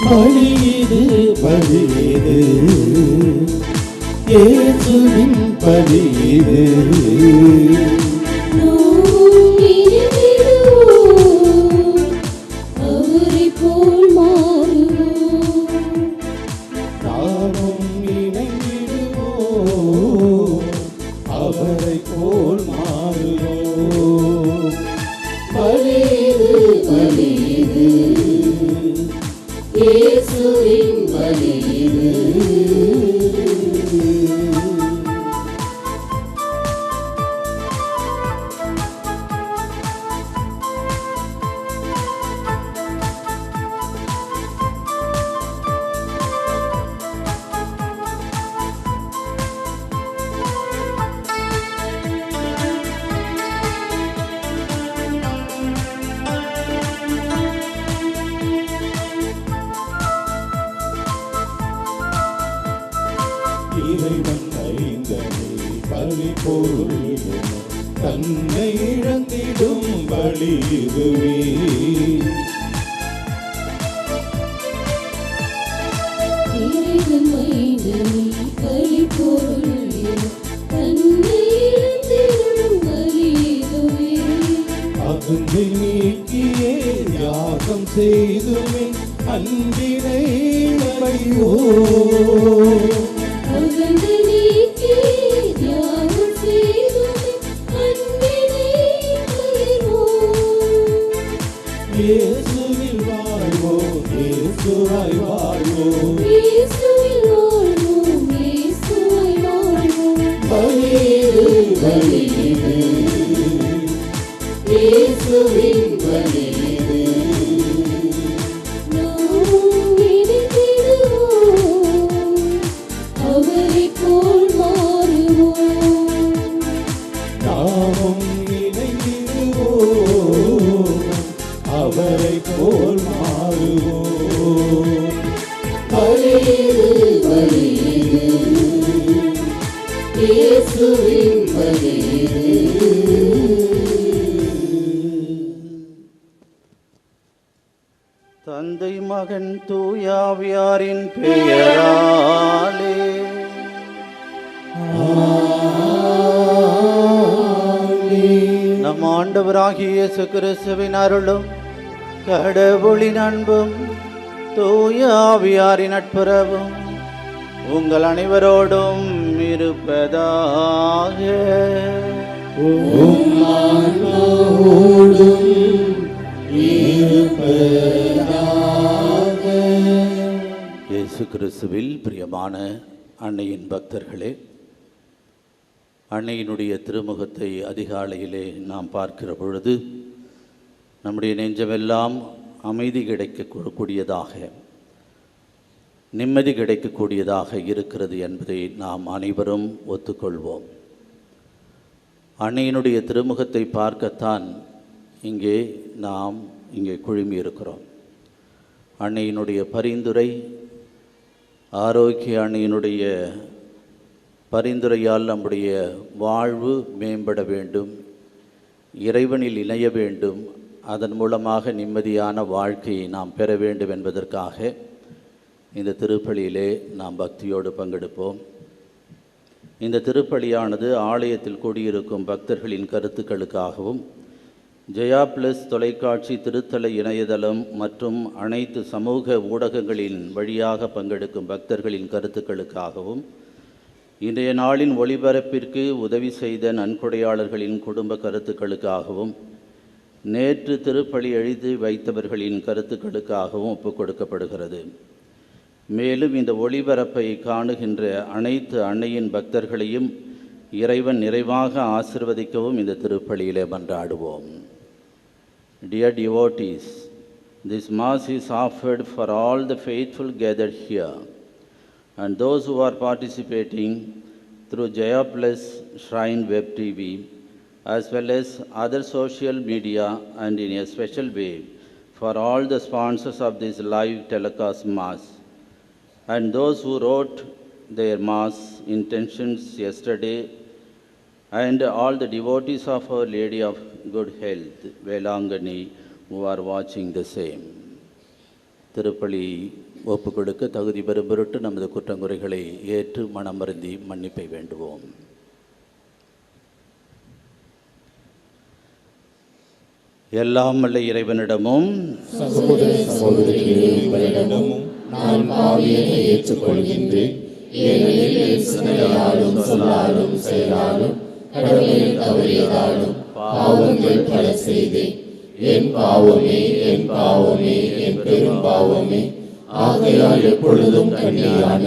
பலியிது பலியிது இயேசுவின் பலியிது. இறைவன் ஐந்தனை பலி பொருள் தன்னை இழந்திடும் பலி இதுவே. அகுந்தை நீக்கியே யாகம் செய்துமே அன்பினை பையோ. இயேசுவில் வாழ்வோம், இயேசுவாய் வாழ்வோம், பலியிது பலியிது இயேசுவின் பலியிது. நாமும் இணைந்திடுவோம், அவரை போல் மாறுவோம். பலியிது பலியிது இயேசுவின் பலியிது. தந்தை மகன் தூயாவியாரின் பெயராலே நம் ஆண்டவராகிய இயேசு கிறிஸ்துவின் அருளும் கடவுளின் அன்பும் தூயாவியாரின் நட்புறவும் உங்கள் அனைவரோடும் இருப்பதாக. இயேசு கிறிஸ்துவில் பிரியமான அன்னையின் பக்தர்களே, அன்னையினுடைய திருமுகத்தை அதிகாலையிலே நாம் பார்க்கிற பொழுது நம்முடைய நெஞ்சமெல்லாம் அமைதி கிடைக்கக்கூடியதாக, நிம்மதி கிடைக்கக்கூடியதாக இருக்கிறது என்பதை நாம் அனைவரும் ஒத்துக்கொள்வோம். அன்னையினுடைய திருமுகத்தை பார்க்கத்தான் நாம் இங்கே குழுமி இருக்கிறோம். அன்னையினுடைய பரிந்துரை, ஆரோக்கிய அன்னையினுடைய பரிந்துரையால் நம்முடைய வாழ்வு மேம்பட வேண்டும், இறைவனில் இணைய வேண்டும், அதன் மூலமாக நிம்மதியான வாழ்க்கையை நாம் பெற வேண்டும் என்பதற்காக இந்த திருப்பலியிலே நாம் பக்தியோடு பங்கெடுப்போம். இந்த திருப்பலியானது ஆலயத்தில் கூடியிருக்கும் பக்தர்களின் கருத்துக்களுக்காகவும், ஜெயா பிளஸ் தொலைக்காட்சி திருத்தல இணையதளம் மற்றும் அனைத்து சமூக ஊடகங்களின் வழியாக பங்கெடுக்கும் பக்தர்களின் கருத்துக்களுக்காகவும், இன்றைய நாளின் ஒளிபரப்பிற்கு உதவி செய்த நன்கொடையாளர்களின் குடும்ப கருத்துக்களுக்காகவும், நேற்று திருப்பலி எழுதி வைத்தவர்களின் கருத்துக்களுக்காகவும் ஒப்புக் கொடுக்கப்படுகிறது. மேலும் இந்த ஒளிபரப்பை காணுகின்ற அனைத்து அன்னையின் பக்தர்களையும் இறைவன் நிறைவாக ஆசிர்வதிக்கவும் இந்த திருப்பலியிலே மன்றாடுவோம். Dear devotees, this Mass is offered for all the faithful gathered here and those who are participating through Jaya Plus Shrine Web TV, as well as other social media, and in a special way for all the sponsors of this live telecast Mass, and those who wrote their Mass intentions yesterday, and all the devotees of Our Lady of Good Health, Velangani, who are watching the same. திருப்பலி ஒப்புக் கொடுக்க தகுதி பெறும் பொருட்டு நமது குற்றங்குறைகளை ஏற்று மனம் வருந்தி மன்னிப்பை வேண்டுவோம். எல்லாம் வல்ல இறைவனிடமும் சகோதர சகோதரிகளிடமும் நான் பாவியனை ஏற்றுக்கொள்கின்றேன். ஏனெனில் என் சிந்தனையாலும் சொல்லாலும் செயலாலும் கடமையில் தவறியதாலும் பாவங்கள் பல செய்தேன். என் பாவமே என் பாவமே என் பெரும் பாவமே. ஆகையால் எப்பொழுதும் கன்னியான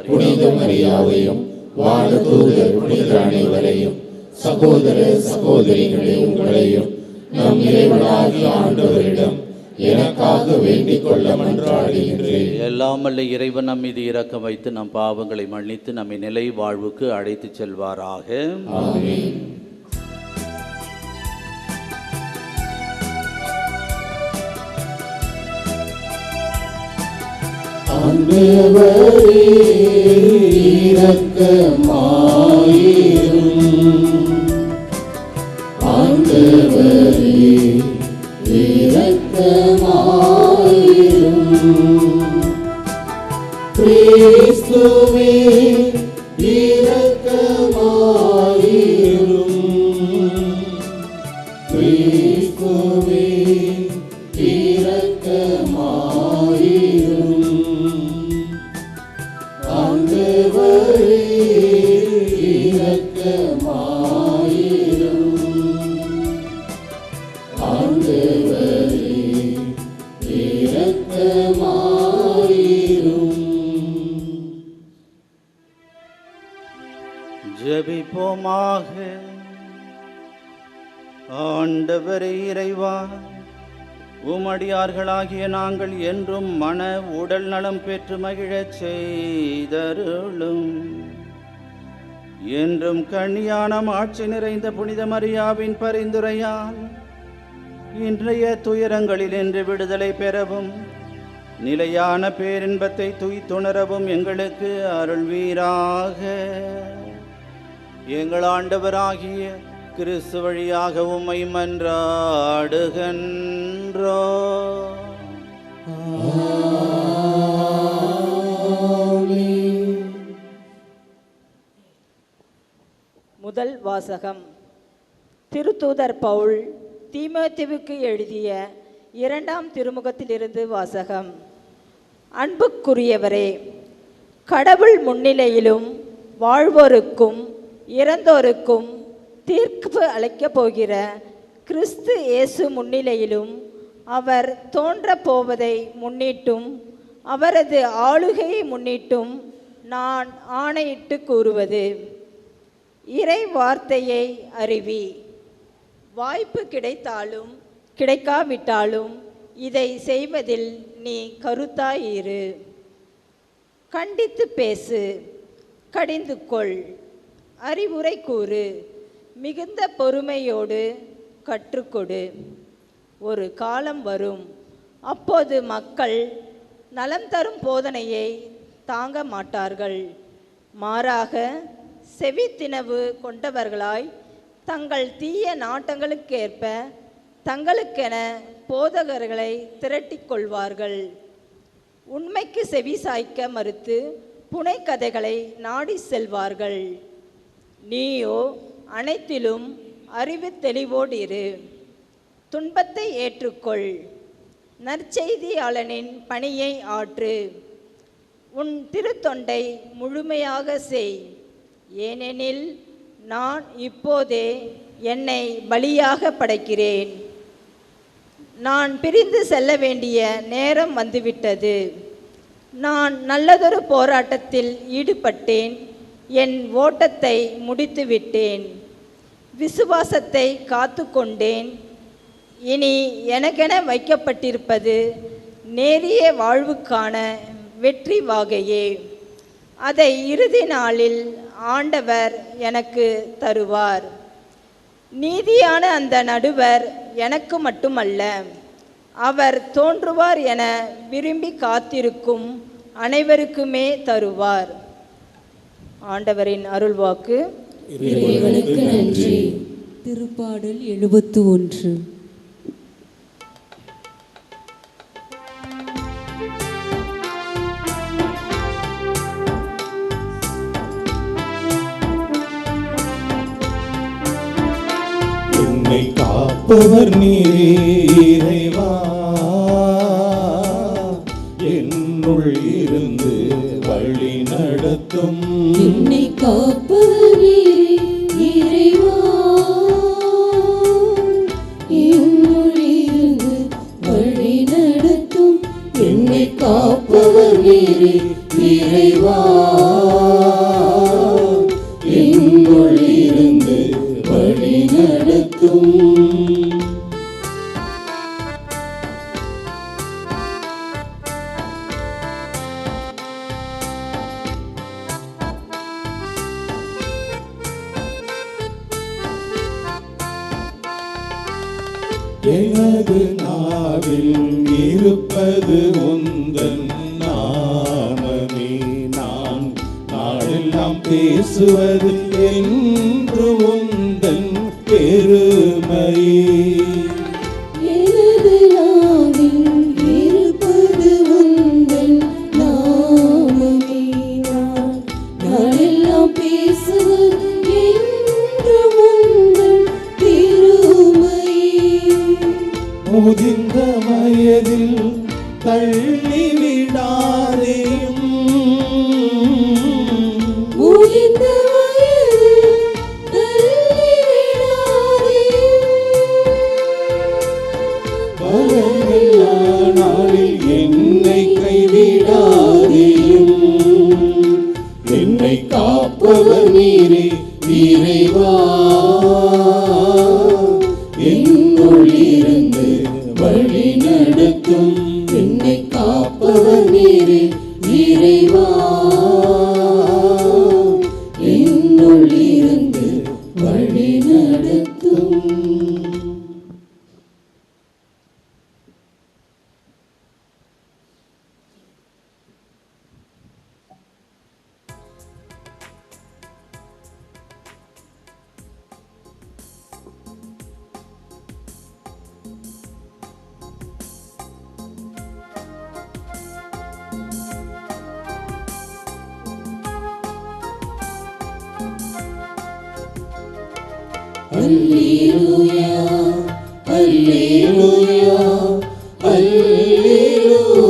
புனித மரியாவையும் வானதூதர் புனிதர் அனைவரையும் சகோதர சகோதரிகளே உங்களையும் நம் இறைவனாகிய ஆண்டவரிடம் எனக்காக வேண்டிக் கொள்ள மன்றாடுகின்றேன். எல்லாம் வல்ல இறைவன் நம் மீது இரக்கம் வைத்து நம் பாவங்களை மன்னித்து நம்மை நிலை வாழ்வுக்கு அழைத்துச் செல்வாராக. ஆமென். ஆண்டவரே இரக்கமாயிரும். ஆண்டவரே இரக்கமாயிரும். கிறிஸ்துவே இரக்கமாயிரும். கிறிஸ்துவே இரக்கமாயிரும். ஆண்டவரே இரக்கமாயிரும். ஆண்டவரே இரக்கமாயிரும். ஜெபிப்போமாக. ஆண்டவரே இறைவா, உமடியார்களாகிய நாங்கள் என்றும் மன உடல் நலம் பெற்று மகிழச் செய்தருளும். என்றும் கண்ணியான ஆட்சி நிறைந்த புனித மரியாவின் பரிந்துரையால் இன்றைய துயரங்களில் என்று விடுதலை பெறவும் நிலையான பேரின்பத்தை துய்த்துணரவும் எங்களுக்கு அருள்வீராக. எங்கள் ஆண்டவராகிய கிறிஸ்து வழியாக உம்மை மன்றாடுகின்றோ. முதல் வாசகம். திருத்தூதர் பவுல் தீமோத்தேயுவுக்கு எழுதிய 2ஆம் திருமுகத்திலிருந்து வாசகம். அன்புக்குரியவரே, கடவுள் முன்னிலையிலும் வாழ்வோருக்கும் இறந்தோருக்கும் தீர்ப்பு அளிக்கப் போகிற கிறிஸ்து இயேசு முன்னிலையிலும் அவர் தோன்றப் போவதை முன்னிட்டும் அவரது ஆளுகையை முன்னிட்டும் நான் ஆணையிட்டு கூறுவது, இறை வார்த்தையை அறிவி. வாய்ப்பு கிடைத்தாலும் கிடைக்காவிட்டாலும் இதை செய்வதில் நீ கருத்தாயிரு. கண்டித்து பேசு, கடிந்து கொள், அறிவுரை கூறு, மிகுந்த பொறுமையோடு கற்றுக்கொடு. ஒரு காலம் வரும், அப்போது மக்கள் நலம் தரும் போதனையை தாங்க மாட்டார்கள். மாறாக செவித்தினவு கொண்டவர்களாய் தங்கள் தீய நாட்டங்களுக்கேற்ப தங்களுக்கென போதகர்களை திரட்டிக் கொள்வார்கள். உண்மைக்கு செவி சாய்க்க மறுத்து புனைக்கதைகளை நாடி செல்வார்கள். நீயோ அனைத்திலும் அறிவு தெளிவோடு இரு. துன்பத்தை ஏற்றுக்கொள், நற்செய்தியாளனின் பணியை ஆற்று. உன் திருத்தொண்டை முழுமையாக செய், ஏனெனில் நான் இப்போதே என்னை பலியாக படைக்கிறேன். நான் பிரிந்து செல்ல வேண்டிய நேரம் வந்துவிட்டது. நான் நல்லதொரு போராட்டத்தில் ஈடுபட்டேன், என் ஓட்டத்தை முடித்துவிட்டேன், விசுவாசத்தை காத்து கொண்டேன். இனி எனக்கென வைக்கப்பட்டிருப்பது நேரிய வாழ்வுக்கான வெற்றி வாகையே. அதை இறுதி நாளில் ஆண்டவர் எனக்கு தருவார். நீதியான அந்த நடுவர் எனக்கு மட்டுமல்ல, அவர் தோன்றுவார் என விரும்பி காத்திருக்கும் அனைவருக்குமே தருவார். ஆண்டவரின் அருள்வாக்கு. இறைவனுக்கு நன்றி. திருப்பாடல் 71. காப்பவர் நீரே இறைவா, என்னுள் இருந்து வழி நடத்தும். என்னை காப்பவர் நீரே இறைவா, என்னுள் இருந்து வழி நடத்தும். என்னை காப்பவர் நீரே இறைவா, என்னுள் இருந்து வழி நடத்தும். எனது நாவில் இருப்பது உந்தன் நாமமே, நான் நாளெல்லாம் பேசுவது என்று உந்தன் பெருமையே. எனது நாவில் இருப்பது உந்தன் நாமமே, நான் நாளெல்லாம் பேசுவது என்று உந்தன் பெருமையே. முதிர்ந்த வயதில் தள்ளிவிடாதேயும், முடிந்த வயதில் தள்ளிவிடாதேயும். பலனில்லா நாளில் என்னை கைவிடாதேயும். என்னை காப்பவர் நீரே இறைவா, என்னுள் இருந்து வழி நடத்தும். என்னை காப்பவர் நீரே இறைவா, என்னுள் இருந்து வழி நடத்தும். அல்லேலூயா, அல்லேலூயா, அல்லேலூயா,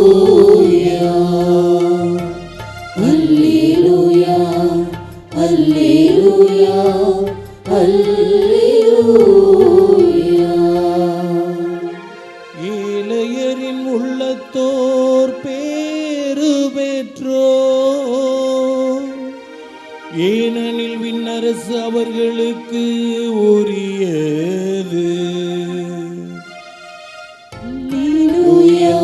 அல்லேலூயா, அல்லேலூயா, அல்லேலூயா. ஏழையரின் உள்ளத்தோர் பேறு பெற்றோர், ஏனெனில் விண்ணரசு அவர்களுக்கு உரியது. அல்லேலூயா,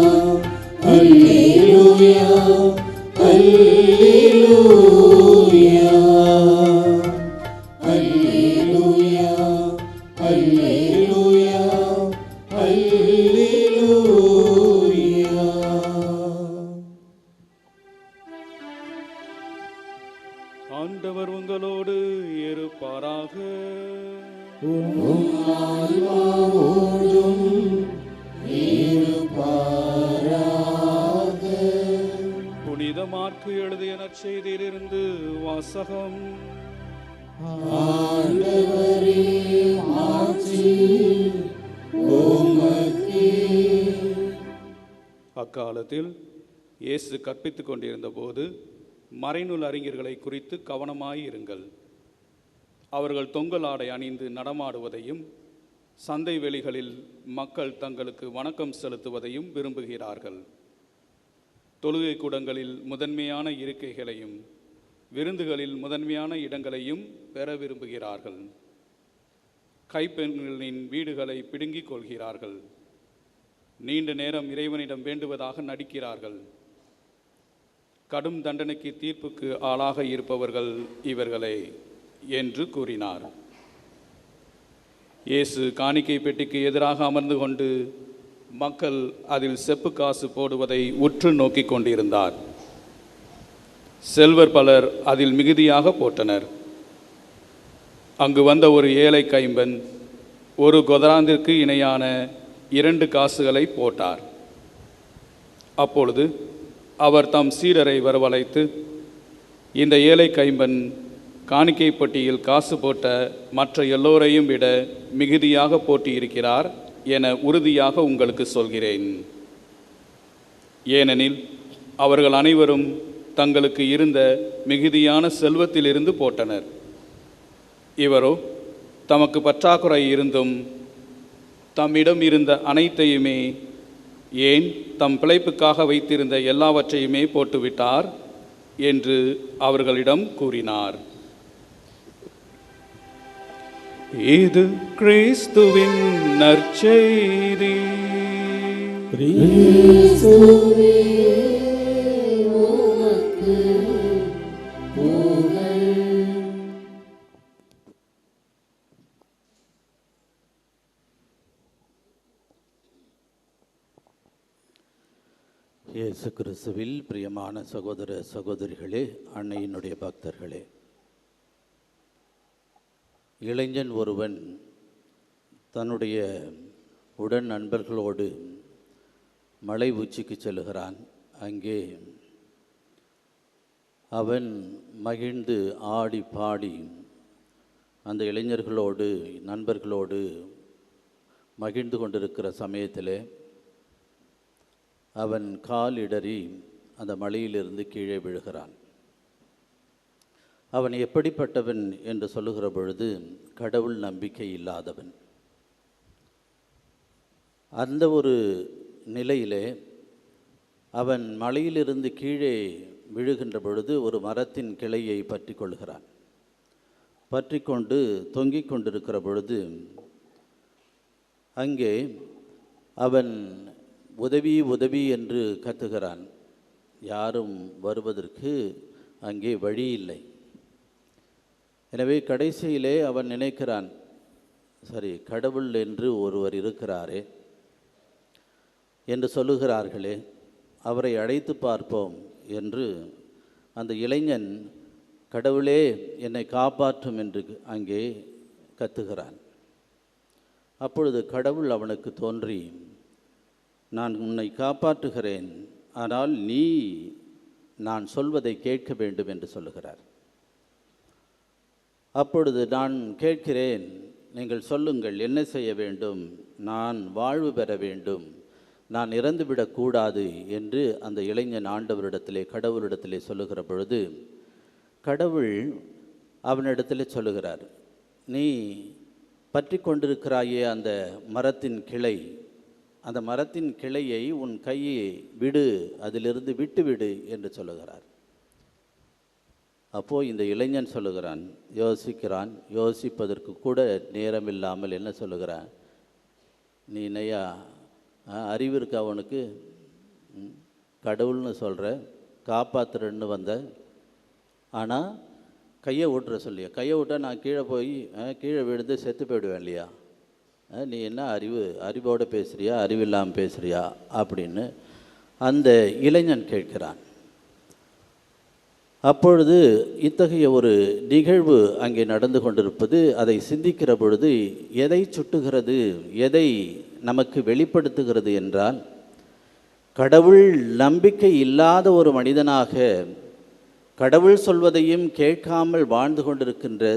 அல்லேலூயா, அல்லேலூயா, அல்லேலூயா, அல்லேலூயா, அல்லேலூயா. ஆண்டவர் உங்களோடு இருப்பாராக. புனித மாற்கு எழுதிய நற்செய்தியிலிருந்து வாசகம். அக்காலத்தில் இயேசு கற்பித்துக் கொண்டிருந்த போது மறைநூல் அறிஞர்களை குறித்து கவனமாயிருங்கள். அவர்கள் தொங்கல் ஆடை அணிந்து நடமாடுவதையும் சந்தை வெளிகளில் மக்கள் தங்களுக்கு வணக்கம் செலுத்துவதையும் விரும்புகிறார்கள். தொழுகை கூடங்களில் முதன்மையான இருக்கைகளையும் விருந்துகளில் முதன்மையான இடங்களையும் பெற விரும்புகிறார்கள். கைப்பெண்களின் வீடுகளை பிடுங்கிக் கொள்கிறார்கள். நீண்ட நேரம் இறைவனிடம் வேண்டுவதாக நடிக்கிறார்கள். கடும் தண்டனைக்கு தீர்ப்புக்கு ஆளாக இருப்பவர்கள் இவர்களே என்று கூறினார். இயேசு காணிக்கை பெட்டிக்கு எதிராக அமர்ந்து கொண்டு மக்கள் அதில் செப்பு காசு போடுவதை உற்று நோக்கி கொண்டிருந்தார். செல்வர் பலர் அதில் மிகுதியாக போட்டனர். அங்கு வந்த ஒரு ஏழை கைம்பெண் ஒரு கொதராந்திற்கு இணையான 2 காசுகளை போட்டார். அப்பொழுது அவர் தம் சீடரை வரவழைத்து, இந்த ஏழை கைம்பெண் காணிக்கை பட்டியில் காசு போட்ட மற்ற எல்லோரையும் விட மிகுதியாக போட்டியிருக்கிறார் என உறுதியாக உங்களுக்கு சொல்கிறேன். ஏனெனில் அவர்கள் அனைவரும் தங்களுக்கு இருந்த மிகுதியான செல்வத்திலிருந்து போட்டனர். இவரோ தமக்கு பற்றாக்குறை இருந்தும் தம்மிடம் இருந்த அனைத்தையுமே, ஏன் தம் பிழைப்புக்காக வைத்திருந்த எல்லாவற்றையுமே போட்டுவிட்டார் என்று அவர்களிடம் கூறினார். இது கிறிஸ்துவின் நற்செய்தி. கிறிஸ்துவே உமக்கு புகழ். இயேசு கிறிஸ்துவில் பிரியமான சகோதர சகோதரிகளே, அன்னையினுடைய பக்தர்களே, இளைஞன் ஒருவன் தன்னுடைய உடன் நண்பர்களோடு மலை உச்சிக்கு செல்கிறான். அங்கே அவன் மகிழ்ந்து ஆடி பாடி அந்த இளைஞர்களோடு நண்பர்களோடு மகிழ்ந்து கொண்டிருக்கிற சமயத்தில் அவன் கால் இடறி அந்த மலையிலிருந்து கீழே விழுகிறான். அவன் எப்படிப்பட்டவன் என்று சொல்லுகிற பொழுது, கடவுள் நம்பிக்கை இல்லாதவன். அந்த ஒரு நிலையிலே அவன் மலையிலிருந்து கீழே விழுகின்ற பொழுது ஒரு மரத்தின் கிளையை பற்றி கொள்கிறான். பற்றி கொண்டு தொங்கிக் கொண்டிருக்கிற பொழுது அங்கே அவன் உதவி உதவி என்று கத்துகிறான். யாரும் வருவதற்கு அங்கே வழி இல்லை. எனவே கடைசியிலே அவன் நினைக்கிறான், சரி, கடவுள் என்று ஒருவர் இருக்கிறாரே என்று சொல்லுகிறார்களே, அவரை அழைத்து பார்ப்போம் என்று அந்த இளைஞன் கடவுளே என்னை காப்பாற்றும் என்று அங்கே கத்துகிறான். அப்பொழுது கடவுள் அவனுக்கு தோன்றி, நான் உன்னை காப்பாற்றுகிறேன், ஆனால் நீ நான் சொல்வதை கேட்க வேண்டும் என்று சொல்லுகிறார். அப்பொழுது நான் கேட்கிறேன், நீங்கள் சொல்லுங்கள், என்ன செய்ய வேண்டும்? நான் வாழ்வு பெற வேண்டும், நான் இறந்துவிடக்கூடாது என்று அந்த இளைஞன் ஆண்டவரிடத்திலே கடவுளிடத்திலே சொல்லுகிற பொழுது கடவுள் அவனிடத்திலே சொல்லுகிறார், நீ பற்றி கொண்டிருக்கிறாயே அந்த மரத்தின் கிளை, அந்த மரத்தின் கிளையை உன் கையை விடு, அதிலிருந்து விட்டுவிடு என்று சொல்லுகிறார். அப்போது இந்த இளைஞன் சொல்லுகிறான், யோசிக்கிறான். யோசிப்பதற்கு கூட நேரமில்லாமல் என்ன சொல்லுகிறான், நீ நையா அறிவு இருக்கா அவனுக்கு? கடவுள்னு சொல்கிற, காப்பாற்றுறன்னு வந்த, ஆனால் கையை விட்டுற சொல்லியா? கையை விட்டால் நான் கீழே விழுந்து செத்து போயிடுவேன் இல்லையா? நீ என்ன அறிவோடு பேசுகிறியா, அறிவில்லாமல் பேசுகிறியா அப்படின்னு அந்த இளைஞன் கேட்கிறான். அப்பொழுது இத்தகைய ஒரு நிகழ்வு அங்கே நடந்து கொண்டிருப்பது, அதை சிந்திக்கிற பொழுது எதை சுட்டுகிறது, எதை நமக்கு வெளிப்படுத்துகிறது என்றால், கடவுள் நம்பிக்கை இல்லாத ஒரு மனிதனாக கடவுள் சொல்வதையும் கேட்காமல் வாழ்ந்து கொண்டிருக்கின்ற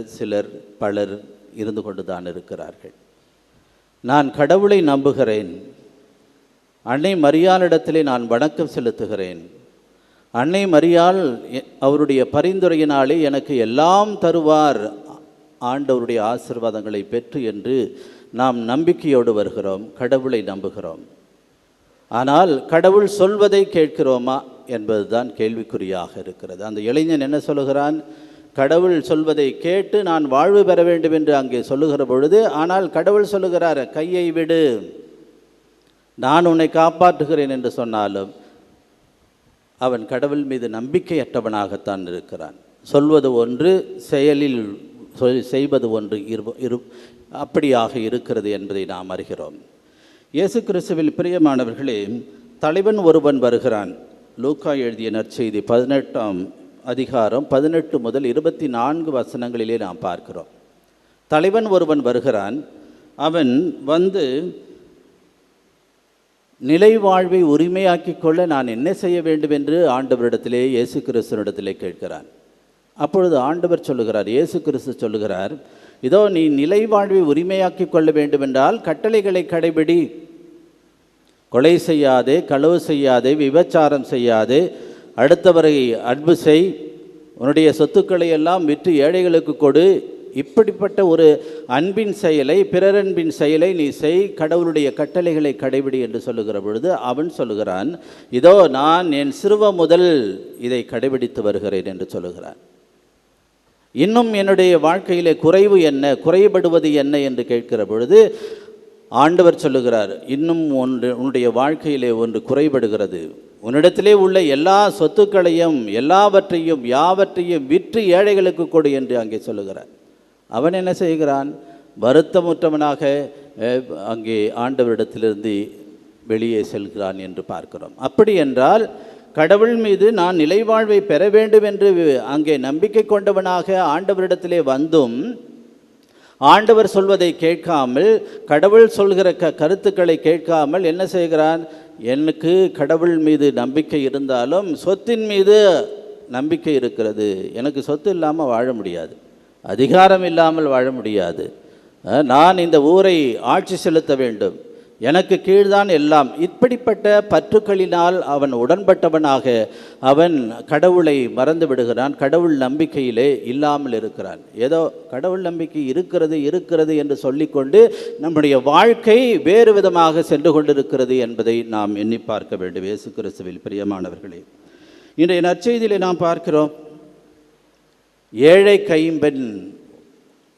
பலர் இருந்து கொண்டு தான் இருக்கிறார்கள். நான் கடவுளை நம்புகிறேன், அன்னை மரியாளிடத்திலே நான் வணக்கம் செலுத்துகிறேன், அன்னை மரியாள் அவருடைய பரிந்துரையினாலே எனக்கு எல்லாம் தருவார், ஆண்டவருடைய ஆசீர்வாதங்களை பெற்று என்று நாம் நம்பிக்கையோடு வருகிறோம், கடவுளை நம்புகிறோம். ஆனால் கடவுள் சொல்வதை கேட்கிறோமா என்பதுதான் கேள்விக்குறியாக இருக்கிறது. அந்த இளைஞன் என்ன சொல்லுகிறான், கடவுள் சொல்வதை கேட்டு நான் வாழ்வு பெற வேண்டும் என்று அங்கே சொல்லுகிற பொழுது, ஆனால் கடவுள் சொல்லுகிறார், கையை விடு, நான் உன்னை காப்பாற்றுகிறேன் என்று சொன்னாலும் அவன் கடவுள் மீது நம்பிக்கையற்றவனாகத்தான் இருக்கிறான். சொல்வது ஒன்று, செயலில் செய்வது ஒன்று அப்படியாக இருக்கிறது என்பதை நாம் அறிகிறோம். இயேசு கிறிஸ்துவில் பிரியமானவர்களே, தலைவன் ஒருவன் வருகிறான். லூக்கா எழுதிய நற்செய்தி 18ஆம் அதிகாரம் 18 முதல் 24 வசனங்களிலே நாம் பார்க்கிறோம். தலைவன் ஒருவன் வருகிறான். அவன் வந்து நிலை வாழ்வை உரிமையாக்கிக் கொள்ள நான் என்ன செய்ய வேண்டும் என்று ஆண்டவரிடத்திலே, இயேசு கிறிஸ்துவினிடத்திலே கேட்கிறான். அப்பொழுது ஆண்டவர் சொல்லுகிறார், இயேசு கிறிஸ்து சொல்லுகிறார், இதோ நீ நிலை வாழ்வை உரிமையாக்கி கொள்ள வேண்டுமென்றால் கட்டளைகளை கடைபிடி. கொலை செய்யாதே, களவு செய்யாதே, விபச்சாரம் செய்யாதே, அடுத்தவரை அன்பு செய், உன்னுடைய சொத்துக்களை எல்லாம் விற்று ஏழைகளுக்கு கொடு. இப்படிப்பட்ட ஒரு அன்பின் செயலை, பிறரன்பின் செயலை நீ செய், கடவுளுடைய கட்டளைகளை கடைபிடி என்று சொல்லுகிற பொழுது அவன் சொல்லுகிறான், இதோ நான் என் சிறுவ முதல் இதை கடைபிடித்து வருகிறேன் என்று சொல்லுகிறான். இன்னும் என்னுடைய வாழ்க்கையிலே குறைவு என்ன, குறைபடுவது என்ன என்று கேட்கிற பொழுது ஆண்டவர் சொல்லுகிறார், இன்னும் உன்னுடைய வாழ்க்கையிலே ஒன்று குறைபடுகிறது. உன்னிடத்திலே உள்ள எல்லா சொத்துக்களையும் எல்லாவற்றையும் யாவற்றையும் விற்று ஏழைகளுக்கு கொடு என்று அங்கே சொல்லுகிறார். அவன் என்ன செய்கிறான்? வருத்தமுற்றவனாக அங்கே ஆண்டவரிடத்திலிருந்து வெளியே செல்கிறான் என்று பார்க்கிறோம். அப்படி என்றால் கடவுள் மீது நான் நிலைவாழ்வை பெற வேண்டும் என்று அங்கே நம்பிக்கை கொண்டவனாக ஆண்டவரிடத்திலே வந்தும் ஆண்டவர் சொல்வதை கேட்காமல், கடவுள் சொல்கிற கருத்துக்களை கேட்காமல் என்ன செய்கிறான்? எனக்கு கடவுள் மீது நம்பிக்கை இருந்தாலும் சொத்தின் மீது நம்பிக்கை இருக்கிறது. எனக்கு சொத்து இல்லாமல் வாழ முடியாது, அதிகாரம் இல்லாமல் வாழ முடியாது, நான் இந்த ஊரை ஆட்சி செலுத்த வேண்டும், எனக்கு கீழ்தான் எல்லாம். இப்படிப்பட்ட பற்றுக்களினால் அவன் உடன்பட்டவனாக அவன் கடவுளை மறந்து விடுகிறான். கடவுள் நம்பிக்கையிலே இல்லாமல் இருக்கிறான். ஏதோ கடவுள் நம்பிக்கை இருக்கிறது என்று சொல்லிக்கொண்டு நம்முடைய வாழ்க்கை வேறு விதமாக சென்று கொண்டிருக்கிறது என்பதை நாம் எண்ணி பார்க்க வேண்டும். இயேசு கிறிஸ்துவில் பிரியமானவர்களே, இன்றைய நற்செய்தியிலே நாம் பார்க்கிறோம், ஏழை கைம்பெண்.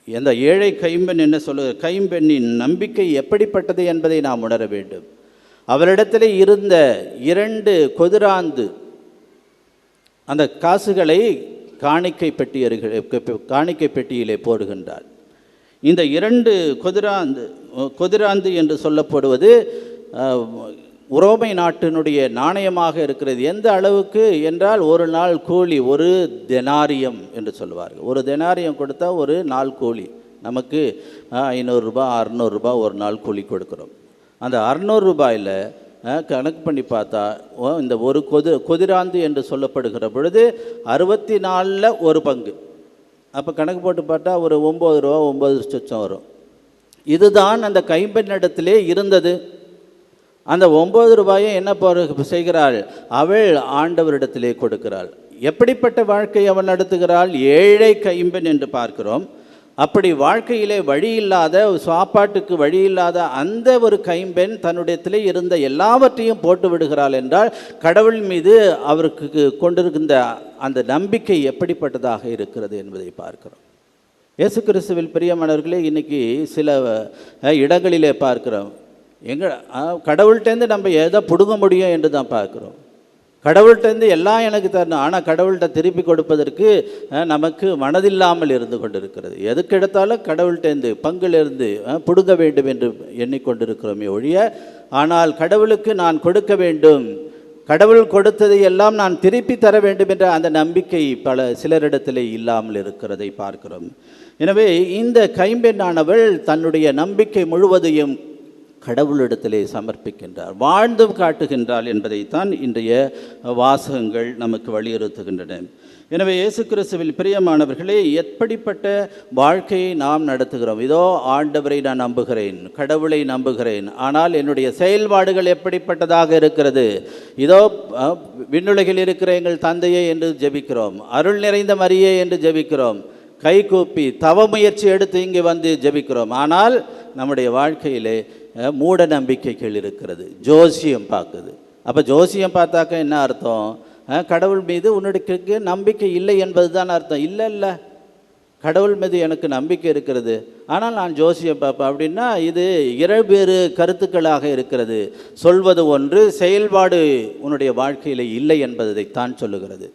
அந்த ஏழை கைம்பெண் என்ன சொல்லுகிற, கைம்பெண்ணின் நம்பிக்கை எப்படிப்பட்டது என்பதை நாம் உணர வேண்டும். அவரிடத்தில் இருந்த 2 கொதிராந்து அந்த காசுகளை காணிக்கை பெட்டியிலே போடுகின்றார். இந்த 2 கொதிராந்து என்று சொல்லப்படுவது உரோமை நாட்டினுடைய நாணயமாக இருக்கிறது. எந்த அளவுக்கு என்றால் ஒரு நாள் கூலி, ஒரு தெனாரியம் என்று சொல்லுவார்கள். ஒரு தெனாரியம் கொடுத்தா ஒரு நாள் கூலி. நமக்கு 500 ரூபாய் 600 ரூபாய் ஒரு நாள் கூலி கொடுக்குறோம். அந்த 600 ரூபாயில் கணக்கு பண்ணி பார்த்தா இந்த ஒரு கொதிராந்து என்று சொல்லப்படுகிற பொழுது 64ல் ஒரு பங்கு. அப்போ கணக்கு போட்டு பார்த்தா ஒரு 9 ரூபா 9 லட்சம் வரும். இதுதான் அந்த கைம்பெண்ணிடத்திலே இருந்தது. அந்த 9 ரூபாயை என்ன செய்கிறாள்? அவள் ஆண்டவரிடத்திலே கொடுக்கிறாள். எப்படிப்பட்ட வாழ்க்கை அவள் நடத்துகிறாள்? ஏழை கைம்பெண் என்று பார்க்கிறோம். அப்படி வாழ்க்கையிலே வழி இல்லாத, சாப்பாட்டுக்கு வழி இல்லாத அந்த ஒரு கைம்பெண் தன்னுடையத்திலே இருந்த எல்லாவற்றையும் போட்டு விடுகிறாள் என்றால் கடவுள் மீது அவருக்கு கொண்டிருக்கின்ற அந்த நம்பிக்கை எப்படிப்பட்டதாக இருக்கிறது என்பதை பார்க்கிறோம். இயேசு கிறிஸ்துவில் பிரியமானவர்களே, இன்றைக்கி சில இடங்களிலே பார்க்கிறோம், கடவுள்கிட்டேருந்து நம்ம எதை பிடுங்க முடியும் என்று தான் பார்க்குறோம். கடவுள்கிட்டேருந்து எல்லாம் எனக்கு தரணும், ஆனால் கடவுள்கிட்ட திருப்பி கொடுப்பதற்கு நமக்கு மனதில்லாமல் இருந்து கொண்டிருக்கிறது. எதுக்கு எடுத்தாலும் கடவுள்கிட்டேருந்து பங்கிலிருந்து பிடுங்க வேண்டும் என்று எண்ணிக்கொண்டிருக்கிறோமே ஒழிய, ஆனால் கடவுளுக்கு நான் கொடுக்க வேண்டும், கடவுள் கொடுத்ததை எல்லாம் நான் திருப்பி தர வேண்டும் என்ற அந்த நம்பிக்கை சிலரிடத்தில் இல்லாமல் இருக்கிறதை பார்க்கிறோம். எனவே இந்த கைம்பெண்ணானவள் தன்னுடைய நம்பிக்கை முழுவதையும் கடவுளிடத்திலே சமர்ப்பிக்கின்றார், வாழ்ந்தும் காட்டுகின்றாள் என்பதைத்தான் இன்றைய வாசகங்கள் நமக்கு வலியுறுத்துகின்றன. எனவே இயேசு கிறிஸ்துவில் பிரியமானவர்களே, எப்படிப்பட்ட வாழ்க்கையை நாம் நடத்துகிறோம்? இதோ ஆண்டவரை நான் நம்புகிறேன், கடவுளை நம்புகிறேன், ஆனால் என்னுடைய செயல்பாடுகள் எப்படிப்பட்டதாக இருக்கிறது? இதோ விண்ணுலகில் இருக்கிற எங்கள் தந்தையே என்று ஜெபிக்கிறோம், அருள் நிறைந்த மரியே என்று ஜெபிக்கிறோம், கை கூப்பி தவ முயற்சி எடுத்து இங்கே வந்து ஜெபிக்கிறோம். ஆனால் நம்முடைய வாழ்க்கையிலே மூட நம்பிக்கைகள் இருக்கிறது, ஜோசியம் பார்க்குது. அப்போ ஜோசியம் பார்த்தாக்க என்ன அர்த்தம்? கடவுள் மீது உன்னுடைய நம்பிக்கை இல்லை என்பது தான் அர்த்தம். இல்லை, கடவுள் மீது எனக்கு நம்பிக்கை இருக்கிறது, ஆனால் நான் ஜோசியம் பார்ப்பேன் அப்படின்னா இது இரவேறு கருத்துக்களாக இருக்கிறது. சொல்வது ஒன்று, செயல்பாடு உன்னுடைய வாழ்க்கையில் இல்லை என்பதைத்தான் சொல்லுகிறது.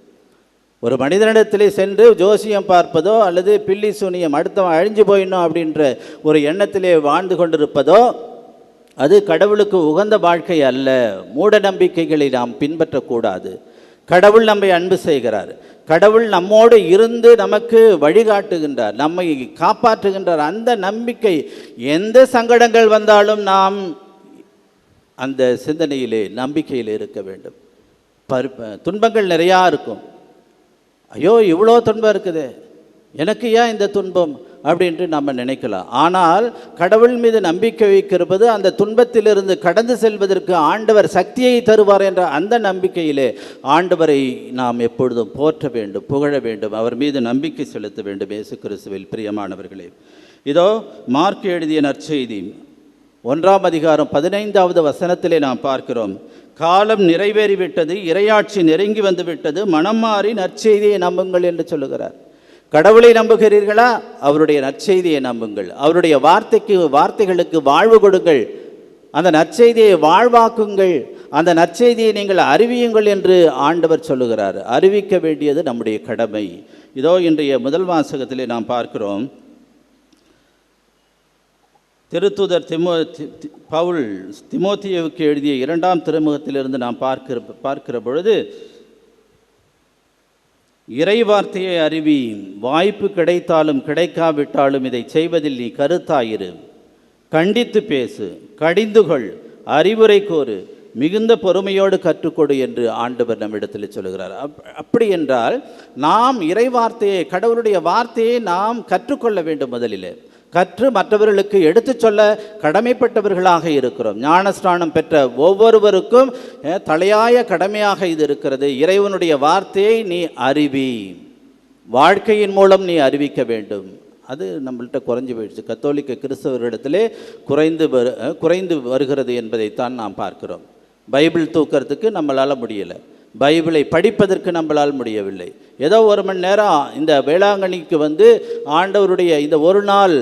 ஒரு மனிதனிடத்திலே சென்று ஜோசியம் பார்ப்பதோ அல்லது பில்லி சூனியம் அடுத்தவன் அழிஞ்சு போயிடணும் அப்படின்ற ஒரு எண்ணத்திலே வாழ்ந்து கொண்டிருப்பதோ அது கடவுளுக்கு உகந்த வாழ்க்கை அல்ல. மூட நம்பிக்கைகளை நாம் பின்பற்றக்கூடாது. கடவுள் நம்மை அன்பு செய்கிறார், கடவுள் நம்மோடு இருந்து நமக்கு வழிகாட்டுகின்றார், நம்மை காப்பாற்றுகின்றார். அந்த நம்பிக்கை, எந்த சங்கடங்கள் வந்தாலும் நாம் அந்த சிந்தனையிலே நம்பிக்கையில் இருக்க வேண்டும். துன்பங்கள் நிறையா இருக்கும், ஐயோ இவ்வளோ துன்பம் இருக்குது, எனக்கு ஏன் இந்த துன்பம் அப்படின்ட்டு நம்ம நினைக்கலாம். ஆனால் கடவுள் மீது நம்பிக்கை வைக்கிறது அந்த துன்பத்திலிருந்து கடந்து செல்வதற்கு ஆண்டவர் சக்தியை தருவார் என்ற அந்த நம்பிக்கையிலே ஆண்டவரை நாம் எப்பொழுதும் போற்ற வேண்டும், புகழ வேண்டும், அவர் மீது நம்பிக்கை செலுத்த வேண்டும். இயேசு கிறிஸ்துவில் பிரியமானவர்களே, இதோ மார்க் எழுதிய நற்செய்தி 1ஆம் அதிகாரம் 15வது வசனத்திலே நாம் பார்க்கிறோம். காலம் நிறைவேறிவிட்டது, இறையாட்சி நெருங்கி வந்து விட்டது, மனம் மாறி நற்செய்தியை நம்புங்கள் என்று சொல்லுகிறார். கடவுளை நம்புகிறீர்களா? அவருடைய நற்செய்தியை நம்புங்கள். அவருடைய வார்த்தைகளுக்கு வாழ்வு கொடுங்கள். அந்த நற்செய்தியை வாழ்வாக்குங்கள். அந்த நற்செய்தியை நீங்கள் அறிவியுங்கள் என்று ஆண்டவர் சொல்லுகிறார். அறிவிக்க வேண்டியது நம்முடைய கடமை. இதோ இன்றைய முதல் வாசகத்திலே நாம் பார்க்கிறோம். திருத்தூதர் பவுல் திமோத்தேயுவுக்கு எழுதிய 2ஆம் திருமுகத்திலிருந்து நாம் பார்க்கிற பொழுது, இறை வார்த்தையை அறிவி, வாய்ப்பு கிடைத்தாலும் கிடைக்காவிட்டாலும் இதை செய்வதில் நீ கருத்தாயிரு, கண்டித்து பேசு, கடிந்துகொள், அறிவுரை கோரு, மிகுந்த பொறுமையோடு கற்றுக்கொடு என்று ஆண்டவர் நம்மிடத்தில் சொல்கிறார். அப்படி என்றால் நாம் இறை வார்த்தையை, கடவுளுடைய வார்த்தையை நாம் கற்றுக்கொள்ள வேண்டும். முதலிலே கற்று மற்றவர்களுக்கு எடுத்து சொல்ல கடமைப்பட்டவர்களாக இருக்கிறோம். ஞானஸ்நானம் பெற்ற ஒவ்வொருவருக்கும் தலையாய கடமையாக இது இருக்கிறது. இறைவனுடைய வார்த்தையை நீ அறிவி, வாழ்க்கையின் மூலம் நீ அறிவிக்க வேண்டும். அது நம்மள்கிட்ட குறைஞ்சி போயிடுச்சு. கத்தோலிக்க கிறிஸ்தவர்களிடத்திலே குறைந்து வருகிறது என்பதைத்தான் நாம் பார்க்கிறோம். பைபிள் தூக்கிறதுக்கு நம்மளால் முடியலை, பைபிளை படிப்பதற்கு நம்மளால் முடியவில்லை. ஏதோ ஒரு மணி நேரம் இந்த வேளாங்கண்ணிக்கு வந்து ஆண்டவருடைய இந்த ஒரு நாள்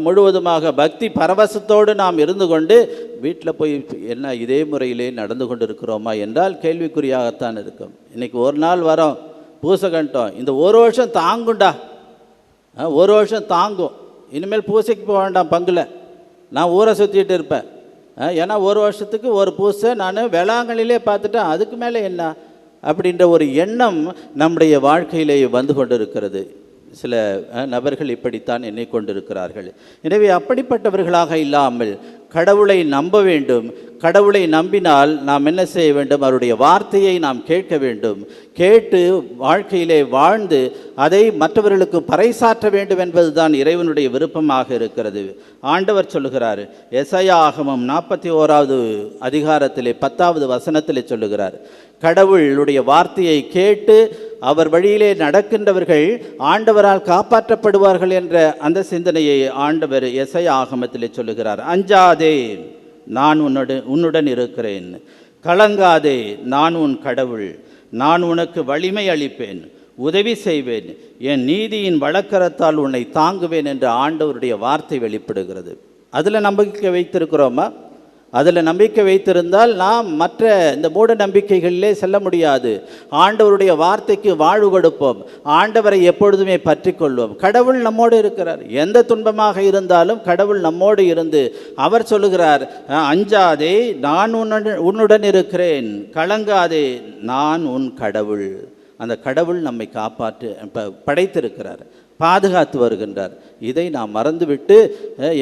முழுவதுமாக பக்தி பரவசத்தோடு நாம் இருந்து கொண்டு வீட்டில் போய் என்ன இதே முறையிலே நடந்து கொண்டு இருக்கிறோமா என்றால் கேள்விக்குறியாகத்தான் இருக்கும். இன்றைக்கி ஒரு நாள் வரோம், பூசை கண்டோம், இந்த ஒரு வருஷம் தாங்குண்டா, ஒரு வருஷம் தாங்கும், இனிமேல் பூசைக்கு போக வேண்டாம், பங்குல நான் ஊரை சுற்றிட்டு இருப்பேன். ஏன்னா ஒரு வருஷத்துக்கு ஒரு பூசை நான் வேளாங்கண்ணிலே பார்த்துட்டேன், அதுக்கு மேலே என்ன அப்படின்ற ஒரு எண்ணம் நம்முடைய வாழ்க்கையிலே வந்து கொண்டு இருக்கிறது. சில நபர்கள் இப்படித்தான் எண்ணிக்கொண்டிருக்கிறார்கள். எனவே அப்படிப்பட்டவர்களாக இல்லாமல் கடவுளை நம்ப வேண்டும். கடவுளை நம்பினால் நாம் என்ன செய்ய வேண்டும்? அவருடைய வார்த்தையை நாம் கேட்க வேண்டும். கேட்டு வாழ்க்கையிலே வாழ்ந்து அதை மற்றவர்களுக்கு பறைசாற்ற வேண்டும் என்பதுதான் இறைவனுடைய விருப்பமாக இருக்கிறது. ஆண்டவர் சொல்லுகிறார், எசாயா ஆகமம் 41வது அதிகாரத்திலே 10வது வசனத்திலே சொல்லுகிறார், கடவுளுடைய வார்த்தையை கேட்டு அவர் வழியிலே நடக்கின்றவர்கள் ஆண்டவரால் காப்பாற்றப்படுவார்கள் என்ற அந்த சிந்தனையை ஆண்டவர் எசாயா ஆகமத்திலே சொல்லுகிறார். அஞ்சாதே, நான் உன்னுடன் இருக்கிறேன், கலங்காதே, நான் உன் கடவுள், நான் உனக்கு வலிமை அளிப்பேன், உதவி செய்வேன், என் நீதியின் வழக்கரத்தால் உன்னை தாங்குவேன் என்று ஆண்டவருடைய வார்த்தை வெளிப்படுகிறது. அதில் நம்பிக்கை வைத்திருக்கிறோமா? அதில் நம்பிக்கை வைத்திருந்தால் நாம் மற்ற இந்த மூட நம்பிக்கைகளிலே செல்ல முடியாது. ஆண்டவருடைய வார்த்தைக்கு வாழ்வு கொடுப்போம், ஆண்டவரை எப்பொழுதுமே பற்றி கொள்வோம். கடவுள் நம்மோடு இருக்கிறார். எந்த துன்பமாக இருந்தாலும் கடவுள் நம்மோடு இருந்து அவர் சொல்லுகிறார், அஞ்சாதே, நான் உன்னுடன் இருக்கிறேன், கலங்காதே, நான் உன் கடவுள். அந்த கடவுள் நம்மை படைத்திருக்கிறார், பாதுகாத்து வருகின்றார். இதை நாம் மறந்துவிட்டு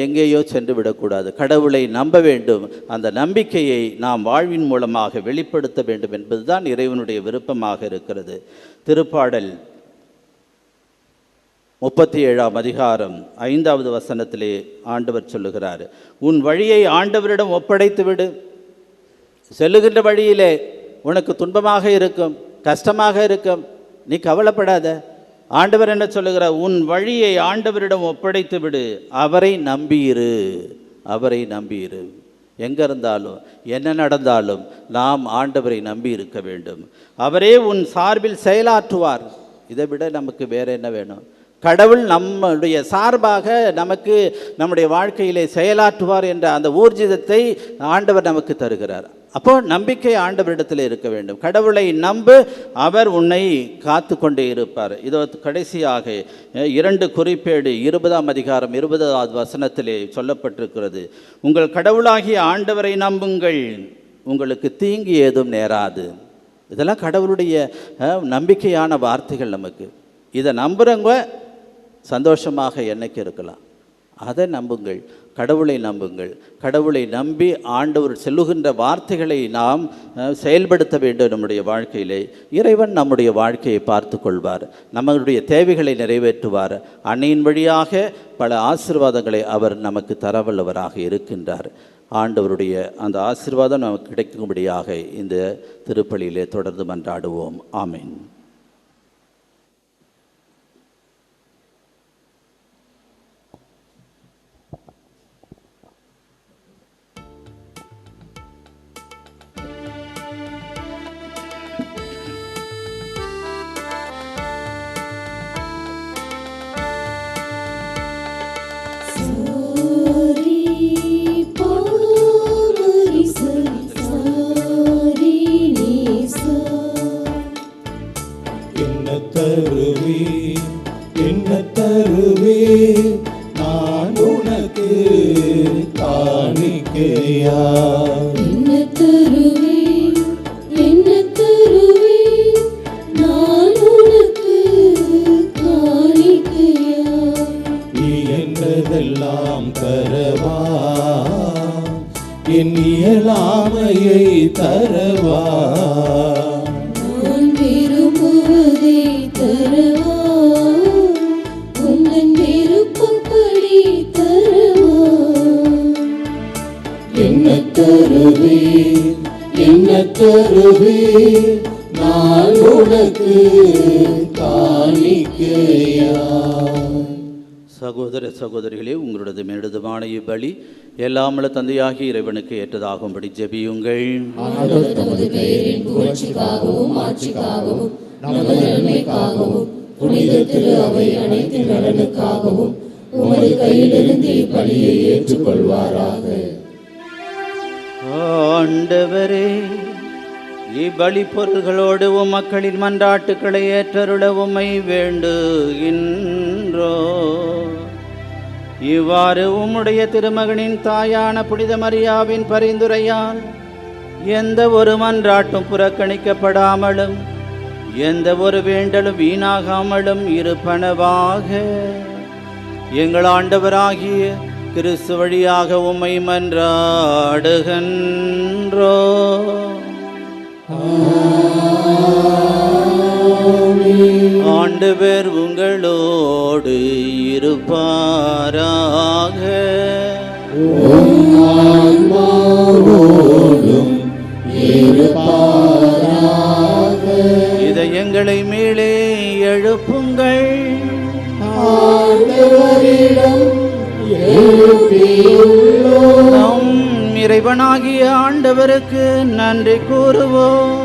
எங்கேயோ சென்று விடக்கூடாது. கடவுளை நம்ப வேண்டும். அந்த நம்பிக்கையை நாம் வாழ்வின் மூலமாக வெளிப்படுத்த வேண்டும் என்பதுதான் இறைவனுடைய விருப்பமாக இருக்கிறது. திருப்பாடல் 37ஆம் அதிகாரம் 5வது வசனத்திலே ஆண்டவர் சொல்லுகிறார், உன் வழியை ஆண்டவரிடம் ஒப்படைத்து விடு. செல்லுகின்ற வழியிலே உனக்கு துன்பமாக இருக்கும், கஷ்டமாக இருக்கும், நீ கவலைப்படாத. ஆண்டவர் என்ன சொல்லுகிறார்? உன் வழியை ஆண்டவரிடம் ஒப்படைத்து விடு, அவரை நம்பியிரு, அவரை நம்பியிரு. எங்கே இருந்தாலும் என்ன நடந்தாலும் நாம் ஆண்டவரை நம்பி இருக்க வேண்டும். அவரே உன் சார்பில் செயலாற்றுவார். இதை விட நமக்கு வேறு என்ன வேணும்? கடவுள் நம்முடைய சார்பாக நமக்கு நம்முடைய வாழ்க்கையிலே செயலாற்றுவார் என்ற அந்த ஊர்ஜிதத்தை ஆண்டவர் நமக்கு தருகிறார். அப்போ நம்பிக்கை ஆண்டவரிடத்தில் இருக்க வேண்டும். கடவுளை நம்பு, அவர் உன்னை காத்து கொண்டே இருப்பார். இதோ கடைசியாக 2 குறிப்பேடு 20ஆம் அதிகாரம் 20வது வசனத்திலே சொல்லப்பட்டிருக்கிறது, உங்கள் கடவுளாகிய ஆண்டவரை நம்புங்கள், உங்களுக்கு தீங்கு ஏதும் நேராது. இதெல்லாம் கடவுளுடைய நம்பிக்கையான வார்த்தைகள். நமக்கு இதை நம்புகிறவங்க சந்தோஷமாக என்னைக்கு இருக்கலாம். அதை நம்புங்கள், கடவுளை நம்புங்கள். கடவுளை நம்பி ஆண்டவர் சொல்லுகின்ற வார்த்தைகளை நாம் செயல்படுத்த வேண்டும். நம்முடைய வாழ்க்கையிலே இறைவன் நம்முடைய வாழ்க்கையை பார்த்து கொள்வார், நம்மளுடைய தேவைகளை நிறைவேற்றுவார். அன்னையின் வழியாக பல ஆசீர்வாதங்களை அவர் நமக்கு தரவல்லவராக இருக்கின்றார். ஆண்டவருடைய அந்த ஆசீர்வாதம் நமக்கு கிடைக்கும்படியாக இந்த திருப்பலியிலே தொடர்ந்து மன்றாடுவோம். ஆமென். என்ன தருவே நான் உனக்கு காணிக்கையா, என்ன தருவே நான் உனக்கு காணிக்கையா, நீ என்றதெல்லாம் தரவா, என் இயலாமையை தரவா, நான் விரும்புவதை தரவா, உந்தன் விருப்பப்படி தரவா, என்ன தருவே நான் உனக்கு காணிக்கையா. சகோதர சகோதரிகளே, உங்களது மெழுதுமான இப்பலி எல்லாமல்ல தந்தையாகி இறைவனுக்கு ஏற்றதாகும்படி ஜெபியுங்கள். ஆண்டவர் தமது பெயரின் புகழ்ச்சிக்காகவும் ஆட்சிக்காகவும் நமது நன்மைக்காகவும் புனித திரு அவை அனைத்தின் நலனுக்காகவும் உமது கையிலிருந்து இப்பலியை ஏற்றுக்கொள்வாராக. ஆண்டவரே, இப்பலி பொருள்களோடு உம் மக்களின் மன்றாட்டுக்களை ஏற்றருள உம்மை வேண்டுகின்றோ. இவ்வாறு உம்முடைய திருமகனின் தாயான புனித மரியாவின் பரிந்துரையால் எந்த ஒரு மன்றாட்டும் புறக்கணிக்கப்படாமலும் எந்த ஒரு வேண்டலும் வீணாகாமலும் இருப்பனவாக எங்கள் ஆண்டவராகிய கிறிஸ்து வழியாக உம்மை மன்றாடுகின்றோ. ஆண்டவர் உங்களோடு இருப்பாராக. இதயங்களை மேலே எழுப்புங்கள். நம் இறைவனாகிய ஆண்டவருக்கு நன்றி கூறுவோம்.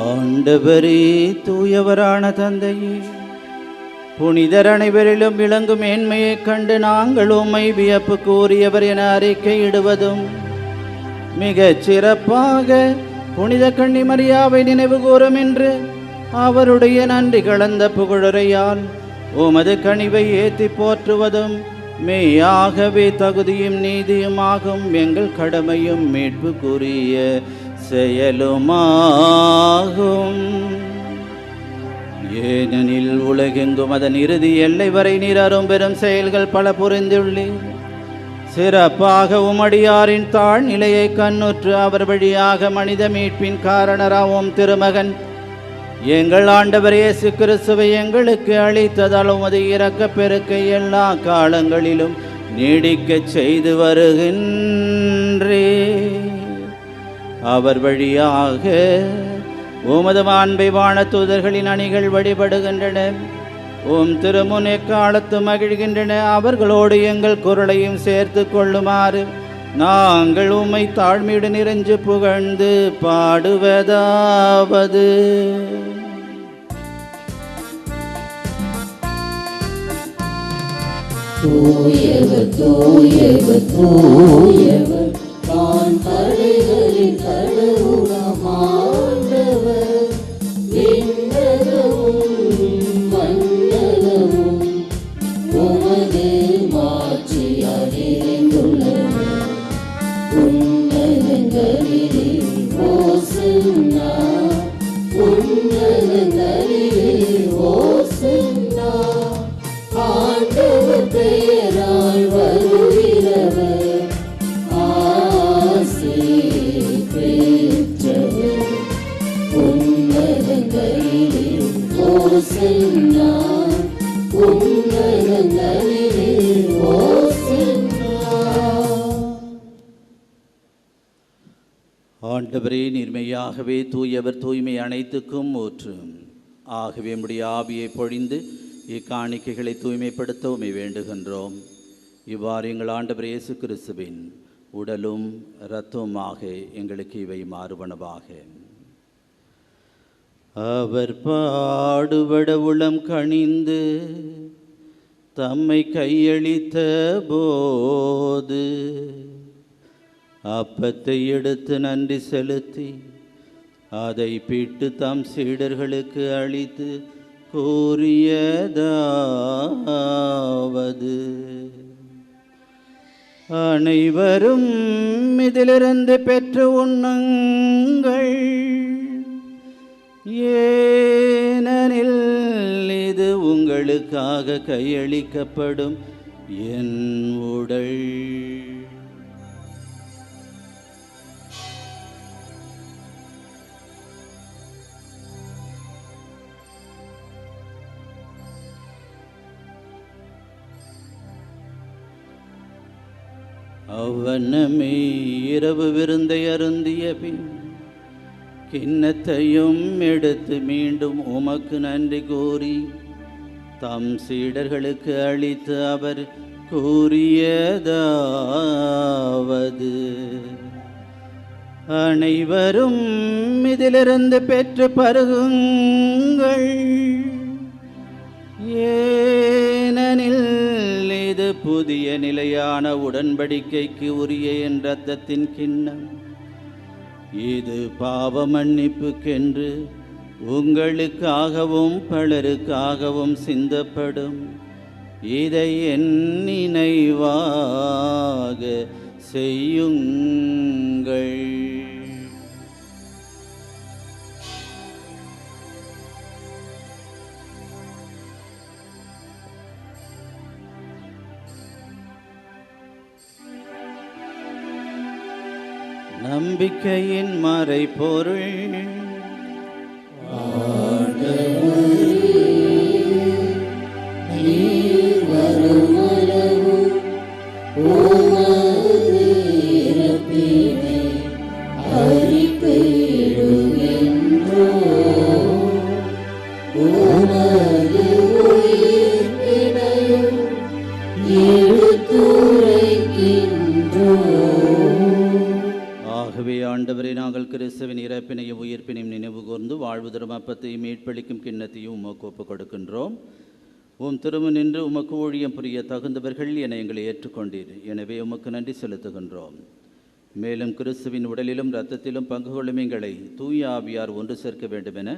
ஆண்டவரே, தூயவரான தந்தையே, புனிதர் அனைவரிலும் விளங்கும் மேன்மையைக் கண்டு நாங்கள் உம்மை வியப்பு கூறியவர் என அறிக்கையிடுவதும், மிகச் சிறப்பாக புனித கன்னி மரியாவை நினைவு கூறும் என்று அவருடைய நன்றி கலந்த புகழுரையால் உமது கனிவை ஏற்றி போற்றுவதும் மெய்யாகவே தகுதியும் நீதியுமாகும் எங்கள் கடமையும் மீட்புக்குரிய செயலுமாகும். ஏனெனில் உலகெங்கும் அதன் இறுதி எல்லை வரை நீர் அரும் பெரும் செயல்கள் பல புரிந்துள்ளீர். சிறப்பாக உமடியாரின் தாழ்நிலையை கண்ணுற்று அவர் வழியாக மனித மீட்பின் காரணராகும் திருமகன் எங்கள் ஆண்டவர் இயேசு கிறிஸ்துவை எங்களுக்கு அளித்ததால் உமது இரக்கப் பெருக்கை எல்லா காலங்களிலும் நீடிக்கச் செய்து வருகின்றே. அவர் வழியாக உமது மாண்பை வான தூதர்களின் அணிகள் வழிபடுகின்றன. திருமுன் எக்காலத்து மகிழ்கின்றன. அவர்களோடு எங்கள் குரலையும் சேர்த்து கொள்ளுமாறு நாங்கள் உம்மை தாழ்மையுடன் நிறைஞ்சு புகழ்ந்து பாடுவதாவது: தூயவர் தூயவர் தூயவர் வான் படைகளின் கடவுளாம் ஆண்டவர், விண்ணகமும் மண்ணகமும் உமது மாட்சியால் நிறைந்துள்ளன. உன்னதங்களிலே ஓசன்னா. ஆண்டவரே, நீர்மையாகவே தூயவர், தூய்மை அனைத்துக்கும் ஊற்றும். ஆகவே உம்முடைய ஆவியை பொழிந்து இக்காணிக்கைகளை தூய்மைப்படுத்த உம்மை வேண்டுகின்றோம். இவ்வாறு எங்கள் ஆண்டவர் இயேசு கிறிஸ்துவின் உடலும் இரத்தமுமாக எங்களுக்கு இவை மாறுவனவாக. அவர் பாடுபட உளம் கனிந்து தம்மை கையளித்த போது அப்பத்தை எடுத்து நன்றி செலுத்தி அதை பிட்டு தம் சீடர்களுக்கு அளித்து கூறியதாவது: அனைவரும் இதிலிருந்து பெற்று உண்ணுங்கள், ஏனெனில் இது உங்களுக்காக கையளிக்கப்படும் என் உடல். அவ்வண்ணமே இரவு விருந்தை அருந்திய பின் கிண்ணத்தையும் எடுத்து மீண்டும் உமக்கு நன்றி கூறி தம் சீடர்களுக்கு அளித்து அவர் கூறியதாவது: அனைவரும் இதிலிருந்து பெற்று பருகுங்கள், ஏனெனில் இது புதிய நிலையான உடன்படிக்கைக்கு உரிய என் இரத்தத்தின் கிண்ணம். இது பாவ மன்னிப்புக்கென்று உங்களுக்காகவும் பலருக்காகவும் சிந்தப்படும். இதை என் நினைவாக செய்யுங்கள். நம்பிக்கையின் மறைபொருள். ஆகவே ஆண்டவரே, நாங்கள் கிறிஸ்துவின் இறப்பினையும் உயிர்ப்பினையும் நினைவு கூர்ந்து வாழ்வு தரும் அப்பத்தையும் மீட்பளிக்கும் கிண்ணத்தையும் உமக்கு ஒப்புக் கொடுக்கின்றோம். உம் திரும்ப நின்று உமக்கு ஊழியம் புரிய தகுந்தவர்கள் என எங்களை ஏற்றுக்கொண்டீர். எனவே உமக்கு நன்றி செலுத்துகின்றோம். மேலும் கிறிஸ்துவின் உடலிலும் இரத்தத்திலும் பங்கு கொள்ளும் எங்களை தூய ஆவியார் ஒன்று சேர்க்க வேண்டுமென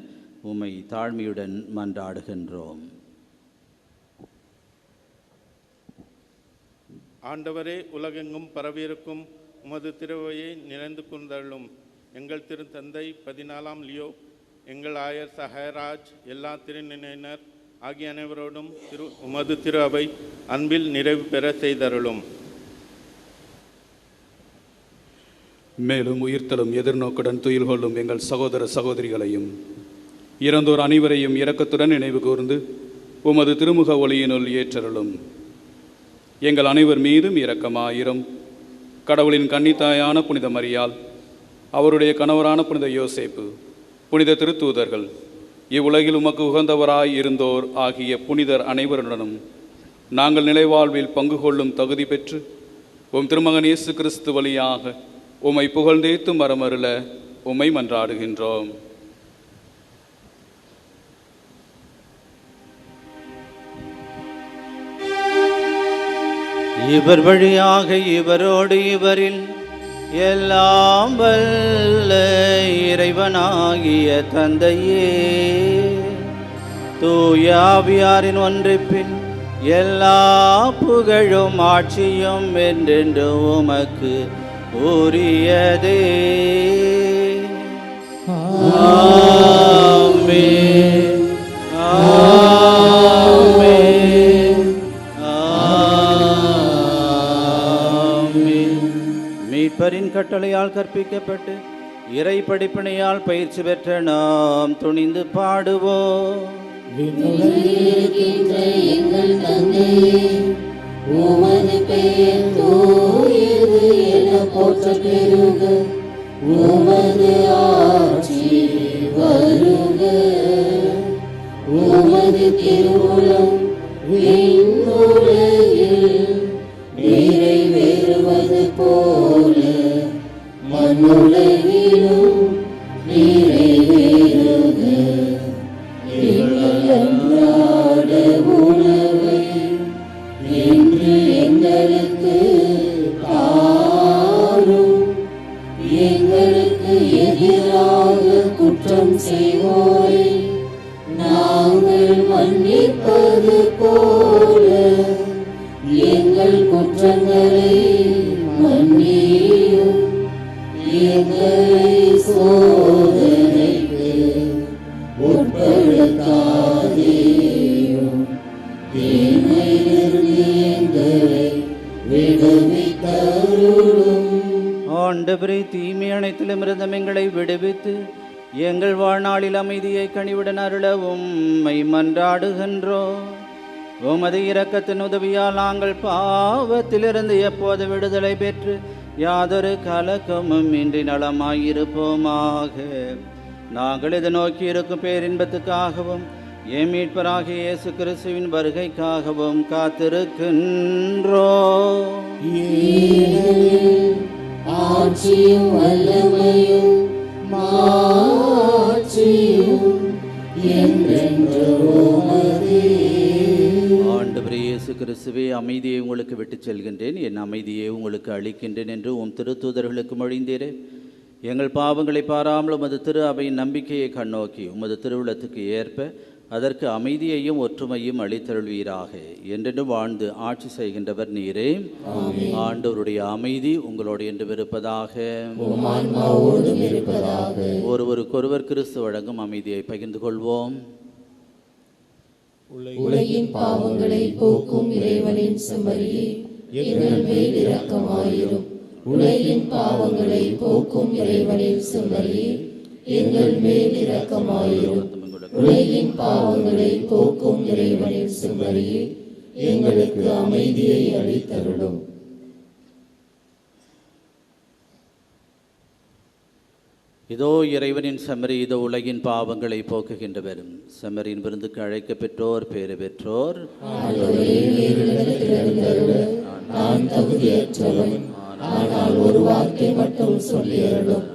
உம்மை தாழ்மையுடன் மன்றாடுகின்றோம். ஆண்டவரே, உலகெங்கும் பரவியிருக்கும் உமது திருவையை நிறைந்து கொண்டள்ளும். எங்கள் திருத்தந்தை 14ஆம் லியோ, எங்கள் ஆயர் சஹராஜ், எல்லா திருநிலையினர் ஆகிய அனைவரோடும் உமது திரு அவை அன்பில் நிறைவு பெற செய்தருளும். மேலும் உயிர்த்தலும் எதிர்நோக்குடன் துயில் கொள்ளும் எங்கள் சகோதர சகோதரிகளையும் இறந்தோர் அனைவரையும் இரக்கத்துடன் நினைவு கூர்ந்து உமது திருமுக ஒளியினுள் ஏற்றருளும். எங்கள் அனைவர் மீதும் இரக்கமாயிரும். கடவுளின் கன்னித்தாயான புனித மரியாள், அவருடைய கணவரான புனித யோசேப்பு, புனித திருத்தூதர்கள், இவ்வுலகில் உமக்கு உகந்தவராய் இருந்தோர் ஆகிய புனிதர் அனைவருடனும் நாங்கள் நிலைவாழ்வில் பங்கு கொள்ளும் தகுதி பெற்று உம் திருமகன் இயேசு கிறிஸ்து வழியாக உம்மை புகழ்ந்தேத்து மரமருள உம்மை மன்றாடுகின்றோம். இவர் வழியாக இவரோடு இவரில் எல்லாம் வல்ல இறைவனாகிய தந்தையே, தூய ஆவியாரின் ஒன்றிப்பின் எல்லா புகழும் ஆட்சியும் என்றென்று உமக்கு உரியதே. ஆமென். ஆமென். ஆமென். மீட்பரின் கட்டளையால் கற்பிக்கப்பட்டு இறை படிப்பினையால் பயிற்சி பெற்ற நாம் துணிந்து பாடுவோம். எங்கள் தந்தையே, உமது பெயர் தூயது என போற்றப் பெறுக. உமது ஆட்சி வருக. உமது திருவுளம் விண்ணுலகில் நிறைவேறுவது போல மண்ணுலகிலும் நிறைவேறுக. எங்கள் அன்றாட உணவை இன்று எங்களுக்கு தாரும். எங்களுக்கு எதிராக குற்றம் செய்வோரை நாங்கள் மன்னிப்பது போல எங்கள் குற்றங்களை மன்னியும். எங்களை சோதனைக்கு உட்படுத்தாதேயும். தீமையிலிருந்து எங்களை விடுவித்தருளும். ஆண்டவரே, தீமை அனைத்திலும் இருந்தும் எங்களை விடுவித்து எங்கள் வாழ்நாளில் அமைதியை கனிவுடன் அருள உம்மை மன்றாடுகின்றோம். உமது இரக்கத்தின் உதவியால் நாங்கள் பாவத்திலிருந்து எப்போது விடுதலை பெற்று யாதொரு கலக்கமும் இன்றி நலமாயிருப்போமாக. நாங்கள் இதை நோக்கி இருக்கும் பேரின்பத்துக்காகவும் எம் மீட்பராகிய இயேசு கிறிஸ்துவின் வருகைக்காகவும் காத்திருக்கின்றோம். ஆட்சியும் வல்லமையும் மாட்சியும் என்றென்று உமதே. ஆண்டவரே இயேசு கிறிஸ்துவே, அமைதியை உங்களுக்கு விட்டுச் செல்கின்றேன், என் அமைதியை உங்களுக்கு அளிக்கின்றேன் என்று உம் திருத்தூதர்களுக்கு மொழிந்தீரே. எங்கள் பாவங்களை பாராமல் உமது திரு அவையின் நம்பிக்கையை கண்ணோக்கி உமது திருவுளத்துக்கு ஏற்ப அதற்கு அமைதியையும் ஒற்றுமையும் அளித்தருள்வீராக. என்றென்றும் வாழ்ந்து ஆட்சி செய்கின்றவர் நீரே. ஆண்டவருடைய அமைதி உங்களோடு என்றும் இருப்பதாக. ஒருவருக்கொருவர் கிறிஸ்து வழங்கும் அமைதியை பகிர்ந்து கொள்வோம். உலகின் பாவங்களை போக்கும் இறைவனின் செம்மறியே, எங்கள் மேல் இரக்கமாயிரும். உலகின் பாவங்களை போக்கும் இறைவனின் செம்மறியே, எங்கள் மேல் இரக்கமாயிரும். உலகின் பாவங்களை போக்கும் இறைவனின் செம்மறியே, எங்களுக்கு அமைதியை அளித்தருளும். இதோ இறைவனின் செம்மறி, இதோ உலகின் பாவங்களை போக்குகின்றவர். செம்மறியின் விருந்துக்கு அழைக்க பெற்றோர் பேறு பெற்றோர். நான் தகுதியற்றவன், ஆனால் ஒரு வார்த்தை மட்டும் சொல்லியருளும்,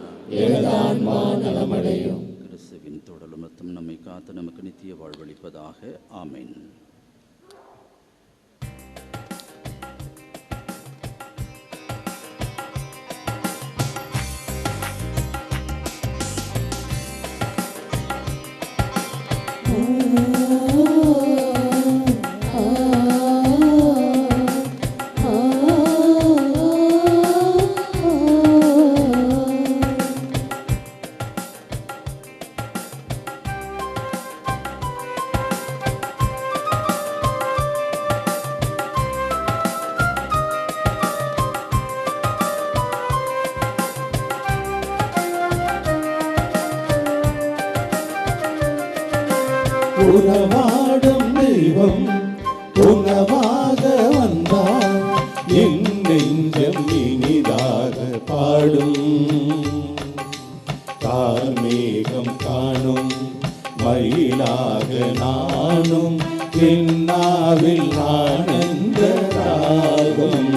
எனது ஆன்மா நலமடையும். கிறிஸ்துவின் தொடர்மத்தும் நம்மை காத்து நமக்கு நித்திய வாழ்வளிப்பதாக. ஆமென். உறவாடும் தெய்வம் உணவாக வந்தால் என் நெஞ்சம் இனிதாக பாடும். கார்மேகம் காணும் மயிலாக நானும் என்னாவில் ஆனந்த ராகம்.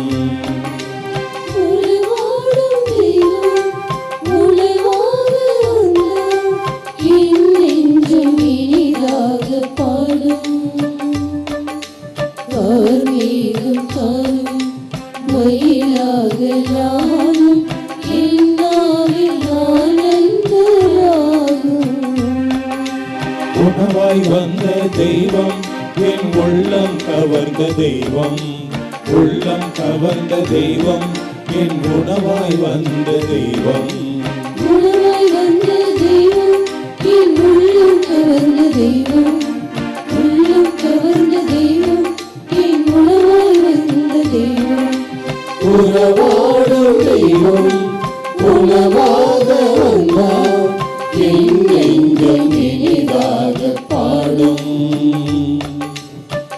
உணவாய் வந்த தெய்வம் என் உள்ளம் கவர்ந்த தெய்வம், உள்ளம் கவர்ந்த தெய்வம் என் உணவாய் வந்த தெய்வம். உணவாய் வந்த தெய்வம் என் உள்ளம் கவர்ந்த தெய்வம், உள்ளம் கவர்ந்த தெய்வம் என் உணவாய் வந்த தெய்வம். உறவாடும் தெய்வம் உணவாக வந்தால் என் நெஞ்சம் இனிதாக பாடும்.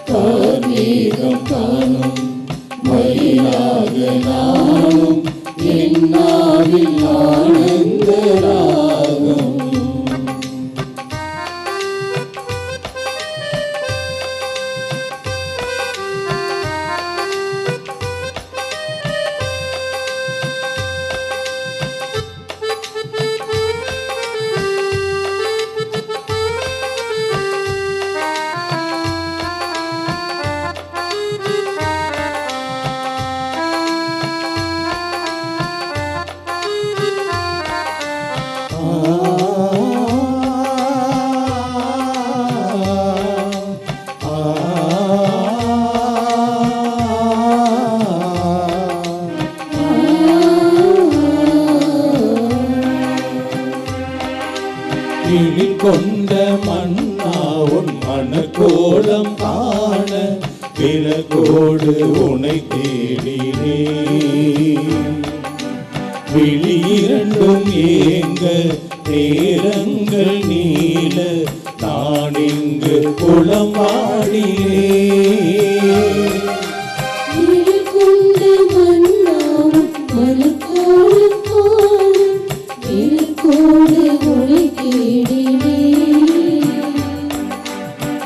கார்மேகம் காணும் மயிலாக நானும் என்னாவில் ஆனந்த எழில் கொண்ட மன்னா உன் மனக்கோலம் காண விலகோடு உனை தேடினே. விழி இரண்டும் ஏங்க நேரங்கள் நீள நான் இங்கு குளம் வாடினே. கொண்ட மன்னாவும் மனக்கோலம் காண விலகோடு உனை தேடினே.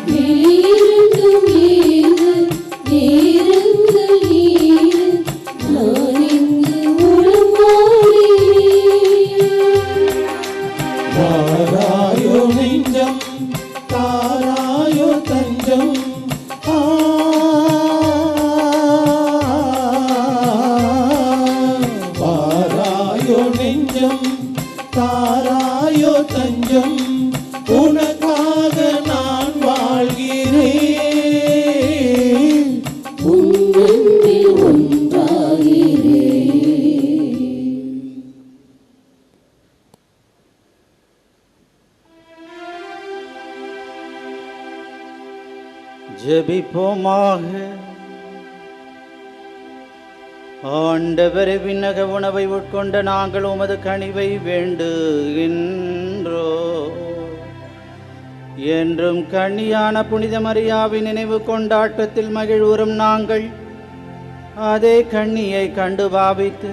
விழியிரண்டும் ஏங்க நேரங்கள் நீள நான் இங்கு குளம் வாடினேன். வாராயோ நெஞ்சம் தாராயோ தஞ்சம். வாராயோ நெஞ்சம் தாராயோ தஞ்சம். உனக்காக நான் வாழ்கிறேன். உன்னில் ஒன்றாகிறேன். ஜெபிப்போமாக. ஆண்டவரே, விண்ணக உணவை உட்கொண்ட நாங்கள் உமது கனிவை வேண்டுகின்றோ. என்றும் கன்னியான புனித மரியாவின் நினைவு கொண்டாட்டத்தில் மகிழ்வுறும் நாங்கள் அதே கன்னியை கண்டு பாவித்து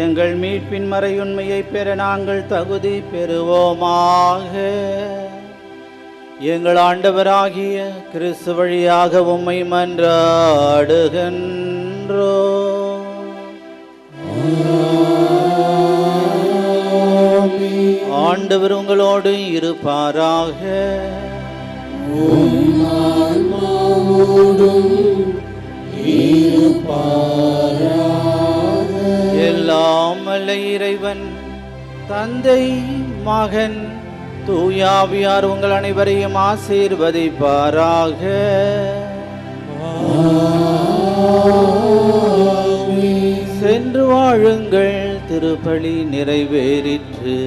எங்கள் மீட்பின் மறையுண்மையை பெற நாங்கள் தகுதி பெறுவோமாக. எங்கள் ஆண்டவராகிய கிறிஸ்து வழியாக உம்மை மன்றாடுகின்றோ. ஆண்டவர் உங்களோடு இருப்பாராக. எல்லாம் வல்ல இறைவன் தந்தை மகன் தூயாவியார் உங்கள் அனைவரையும் ஆசீர்வதிப்பாராக. சென்று வாழுங்கள், திருப்பலி நிறைவேறிற்று.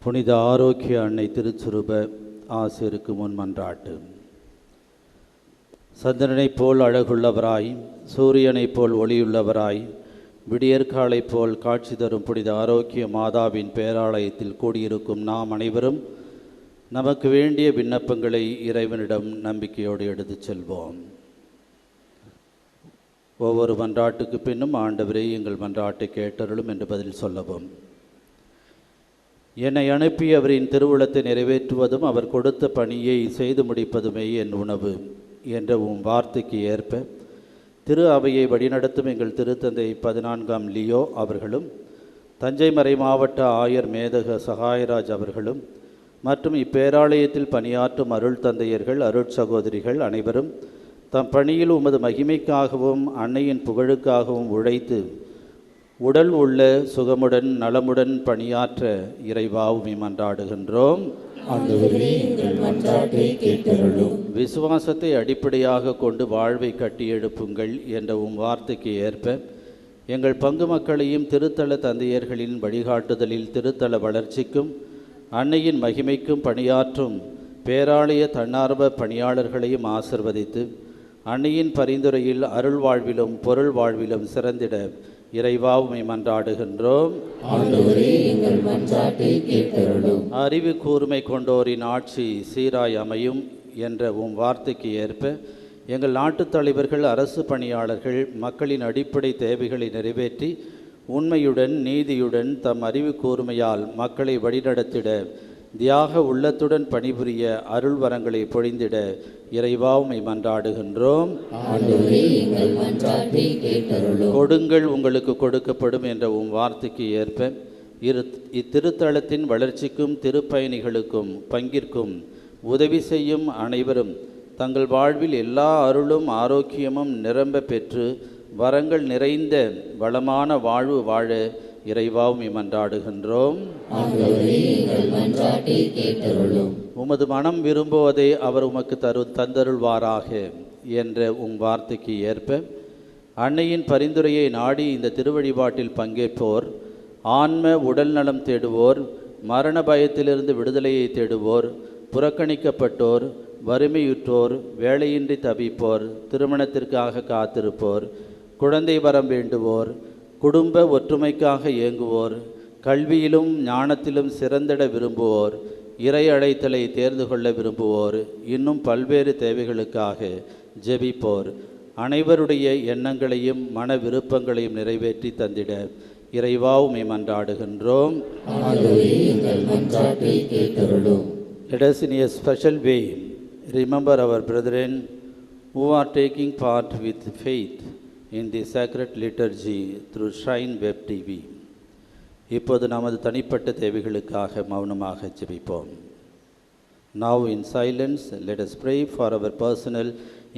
புனித ஆரோக்கிய அன்னை திருச்சுரூப ஆசிருக்கு முன் மன்றாட்டு. சந்திரனைப் போல் அழகுள்ளவராய், சூரியனைப் போல் ஒளியுள்ளவராய், விடியற்காலைப் போல் காட்சி தரும் புனித ஆரோக்கிய மாதாவின் பேராலயத்தில் கூடியிருக்கும் நாம் அனைவரும் நமக்கு வேண்டிய விண்ணப்பங்களை இறைவனிடம் நம்பிக்கையோடு எடுத்துச் செல்வோம். ஒவ்வொரு மன்றாட்டுக்கு பின்னும் ஆண்டவரே எங்கள் மன்றாட்டை கேட்டருளும் என்று பதில் சொல்லவும். என்னை அனுப்பி அவரின் திருவுளத்தை நிறைவேற்றுவதும் அவர் கொடுத்த பணியை செய்து முடிப்பதுமே என் உணவு என்ற உம் வார்த்தைக்கு ஏற்ப திரு அவையை வழிநடத்தும் எங்கள் திருத்தந்தை 14ஆம் லியோ அவர்களும், தஞ்சை மறை மாவட்ட ஆயர் மேதக சகாயராஜ் அவர்களும் மற்றும் இப்பேராலயத்தில் பணியாற்றும் அருள் தந்தையர்கள், அருட்சகோதரிகள் அனைவரும் தம் பணியில் உமது மகிமைக்காகவும் அன்னையின் புகழுக்காகவும் உழைத்து உடல் உள்ள சுகமுடன் நலமுடன் பணியாற்ற இறைவாவுமை மன்றாடுகின்றோம். ஆண்டவரே, எங்கள் மன்றாட்டை கேட்டருளும். விசுவாசத்தை அடிப்படையாக கொண்டு வாழ்வை கட்டியெழுப்புங்கள் என்ற வார்த்தைக்கு ஏற்ப எங்கள் பங்கு மக்களையும் திருத்தல தந்தையர்களின் வழிகாட்டுதலில் திருத்தல வளர்ச்சிக்கும் அன்னையின் மகிமைக்கும் பணியாற்றும் பேராலய தன்னார்வ பணியாளர்களையும் ஆசிர்வதித்து அன்னையின் பரிந்துரையில் அருள் வாழ்விலும் பொருள் வாழ்விலும் சிறந்திட இறைவாவுமை மன்றாடுகின்றோம். ஆண்டவரே, எங்கள் மன்றாட்டை கேட்டருளும். அறிவு கூர்மை கொண்டோரின் ஆட்சி சீராய் அமையும் என்ற வார்த்தைக்கு ஏற்ப எங்கள் நாட்டுத் தலைவர்கள் அரசு பணியாளர்கள் மக்களின் அடிப்படை தேவைகளை நிறைவேற்றி உண்மையுடன் நீதியுடன் தம் அறிவு கூர்மையால் மக்களை வழிநடத்திட தியாக உள்ளத்துடன் பணிபுரிய அருள் வரங்களை பொழிந்திட இறைவாவுமை மன்றாடுகின்றோம். ஆண்டவரே, எங்கள் மன்றாட்டை கேட்டருளும். கொடுங்கள் உங்களுக்கு கொடுக்கப்படும் என்ற வார்த்தைக்கு ஏற்ப இத்திருத்தலத்தின் வளர்ச்சிக்கும் திருப்பயணிகளுக்கும் பங்கிற்கும் உதவி செய்யும் அனைவரும் தங்கள் வாழ்வில் எல்லா அருளும் ஆரோக்கியமும் நிரம்ப பெற்று வரங்கள் நிறைந்த வளமான வாழ்வு வாழ இறைவாவுமை மன்றாடுகின்றோம். உமது மனம் விரும்புவதை அவர் உமக்கு தந்தருள்வாராக என்ற வார்த்தைக்கு ஏற்ப அன்னையின் பரிந்துரையை நாடி இந்த திருவழிபாட்டில் பங்கேற்போர் ஆன்ம உடல் நலம் தேடுவோர், மரண பயத்திலிருந்து விடுதலையை தேடுவோர், புறக்கணிக்கப்பட்டோர், வறுமையுற்றோர், வேலையின்றி தவிப்போர், திருமணத்திற்காக காத்திருப்போர், குழந்தை வரம் வேண்டுவோர், குடும்ப ஒற்றுமைக்காக இயங்குவோர், கல்வியிலும் ஞானத்திலும் சிறந்திட விரும்புவோர், இறை அழைத்தலை தேர்ந்து கொள்ள விரும்புவோர், இன்னும் பல்வேறு தேவைகளுக்காக ஜெபிப்போர் அனைவருடைய எண்ணங்களையும் மன விருப்பங்களையும் நிறைவேற்றி தந்திட இறைவாவுமை மன்றாடுகின்றோம். Let us in a special way remember our brethren who are taking part with faith in the sacred liturgy through Shrine Web TV. இப்போது நமது தனிப்பட்ட தேவைகளுக்காக மௌனமாக ஜெபிப்போம். Now in silence, let us pray for our personal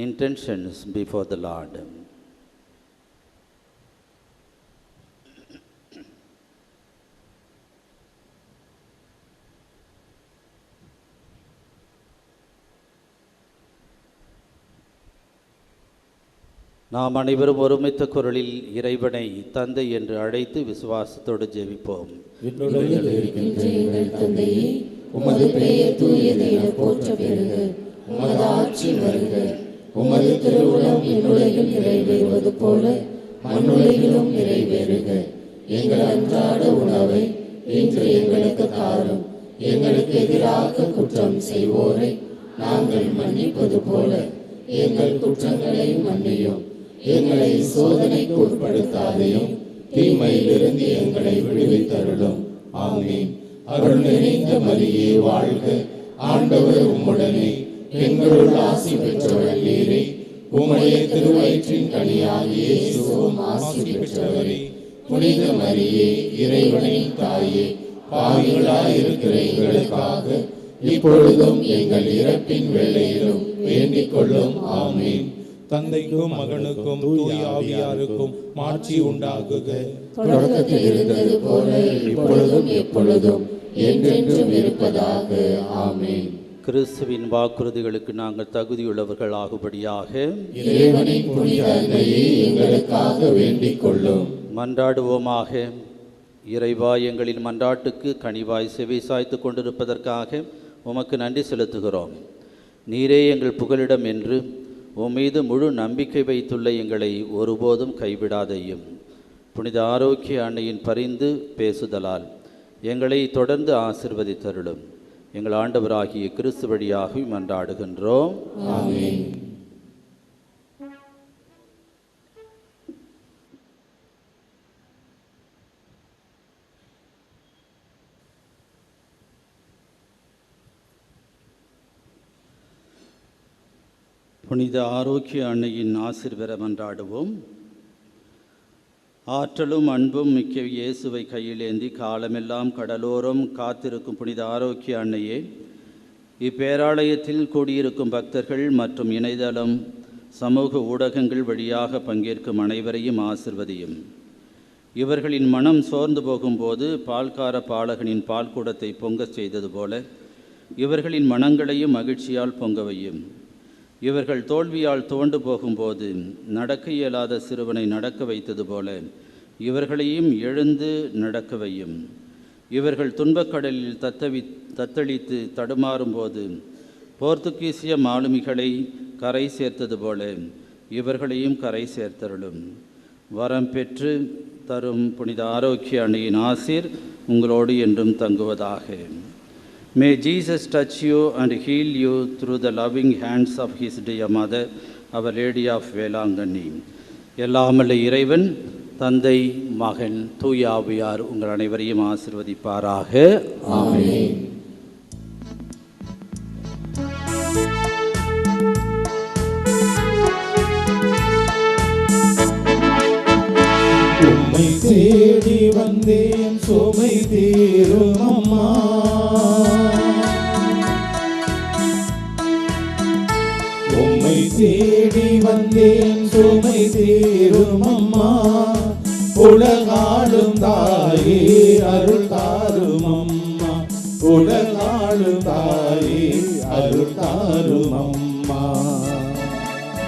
intentions before the Lord. நாம் அனைவரும் ஒருமித்த குரலில் இறைவனை தந்தை என்று அழைத்து விசுவாசத்தோடு ஜெபிப்போம். தந்தையே, உமது பெயர் தூயது என போற்ற பெறுக. உமது ஆட்சி வருக. உமது திருவுளம் என்னுலகில் நிறைவேறுவது போல மண்ணுலகிலும் நிறைவேறுக. எங்கள் அன்றாட உணவை இன்று எங்களுக்கு தாரும். எங்களுக்கு எதிராக குற்றம் செய்வோரை நாங்கள் மன்னிப்பது போல எங்கள் குற்றங்களை மன்னியும். எங்களை சோதனைக்கு உட்படுத்தாதையும் தீமையிலிருந்து எங்களை விடுவித்தருளும். ஆமென். அருள் நிறைந்த மரியே வாழ்க. ஆண்டவர் உம்முடனே, பெண்களுள் ஆசி பெற்றவள் நீரே. உம்முடைய திருவயிற்றின் கனியாகிய இயேசுவும் ஆசி பெற்றவரே. புனித மரியே, இறைவனின் தாயே, பாவிகளாயிருக்கிற எங்களுக்காக இப்பொழுதும் எங்கள் இறப்பின் வேளையிலும் வேண்டிக் கொள்ளும். ஆமென். தந்தைக்கும் மகனுக்கும் தூய ஆவியாருக்கும் மாட்சி உண்டாகுக. தொடக்கத்தில் இருந்தது போல இப்பொழுதும் எப்பொழுதும் என்றென்றும் இருப்பதாக. ஆமென். கிறிஸ்துவின் வாக்குறுதிகளுக்கு நாங்கள் தகுதியுள்ளவர்கள் ஆகும்படியாக இறைவனின் புனித அன்னையே, எங்களுக்காக வேண்டிக் கொள்ளும். மன்றாடுவோமாக. இறைவா, எங்களின் மன்றாட்டுக்கு கனிவாய் செவி சாய்த்து கொண்டிருப்பதற்காக உமக்கு நன்றி செலுத்துகிறோம். நீரே எங்கள் புகலிடம் என்று உம்மீது முழு நம்பிக்கை வைத்துள்ள எங்களை ஒருபோதும் கைவிடாதையும். புனித ஆரோக்கிய அன்னையின் பரிந்து பேசுதலால் எங்களை தொடர்ந்து ஆசிர்வதித்தருளும். எங்கள் ஆண்டவராகிய கிறிஸ்து வழியாக மன்றாடுகின்றோம். ஆமென். புனித ஆரோக்கிய அன்னையின் ஆசீர்வர மன்றாடுவோம். ஆற்றலும் அன்பும் மிக்க இயேசுவை கையிலேந்தி காலமெல்லாம் கடலோரம் காத்திருக்கும் புனித ஆரோக்கிய அன்னையே, இப்பேராலயத்தில் கூடியிருக்கும் பக்தர்கள் மற்றும் இணையதளம் சமூக ஊடகங்கள் வழியாக பங்கேற்கும் அனைவரையும் ஆசிர்வதியும். இவர்களின் மனம் சோர்ந்து போகும்போது பால்கார பாலகனின் பால் கூடத்தை பொங்கச் செய்தது போல இவர்களின் மனங்களையும் மகிழ்ச்சியால் பொங்க வையும். இவர்கள் தோல்வியால் துவண்டு போகும்போது நடக்க இயலாத சிறுவனை நடக்க வைத்தது போல இவர்களையும் எழுந்து நடக்க வையும். இவர்கள் துன்பக்கடலில் தத்தளித்து தடுமாறும்போது போர்த்துகீசிய மாலுமிகளை கரை சேர்த்தது போல இவர்களையும் கரை சேர்த்தருளும். வரம் பெற்று தரும் புனித ஆரோக்கிய அன்னையின் ஆசீர் உங்களோடு என்றும் தங்குவதாக. May Jesus touch you and heal you through the loving hands of his dear mother, Our Lady of Velankanni. எல்லாமல்ல இறைவன் தந்தை, மகன், தூய ஆவியார் உங்கள் அனைவரையும் ஆசீர்வதிப்பாராக. ஆமென். உம்மை தேடி வந்தேன் சுமை தீரும் அம்மா, உம்மை தேடி வந்தேன் சுமை தீரும் அம்மா, உலகாளும் தாயே அருள் தாரும் அம்மா, உலக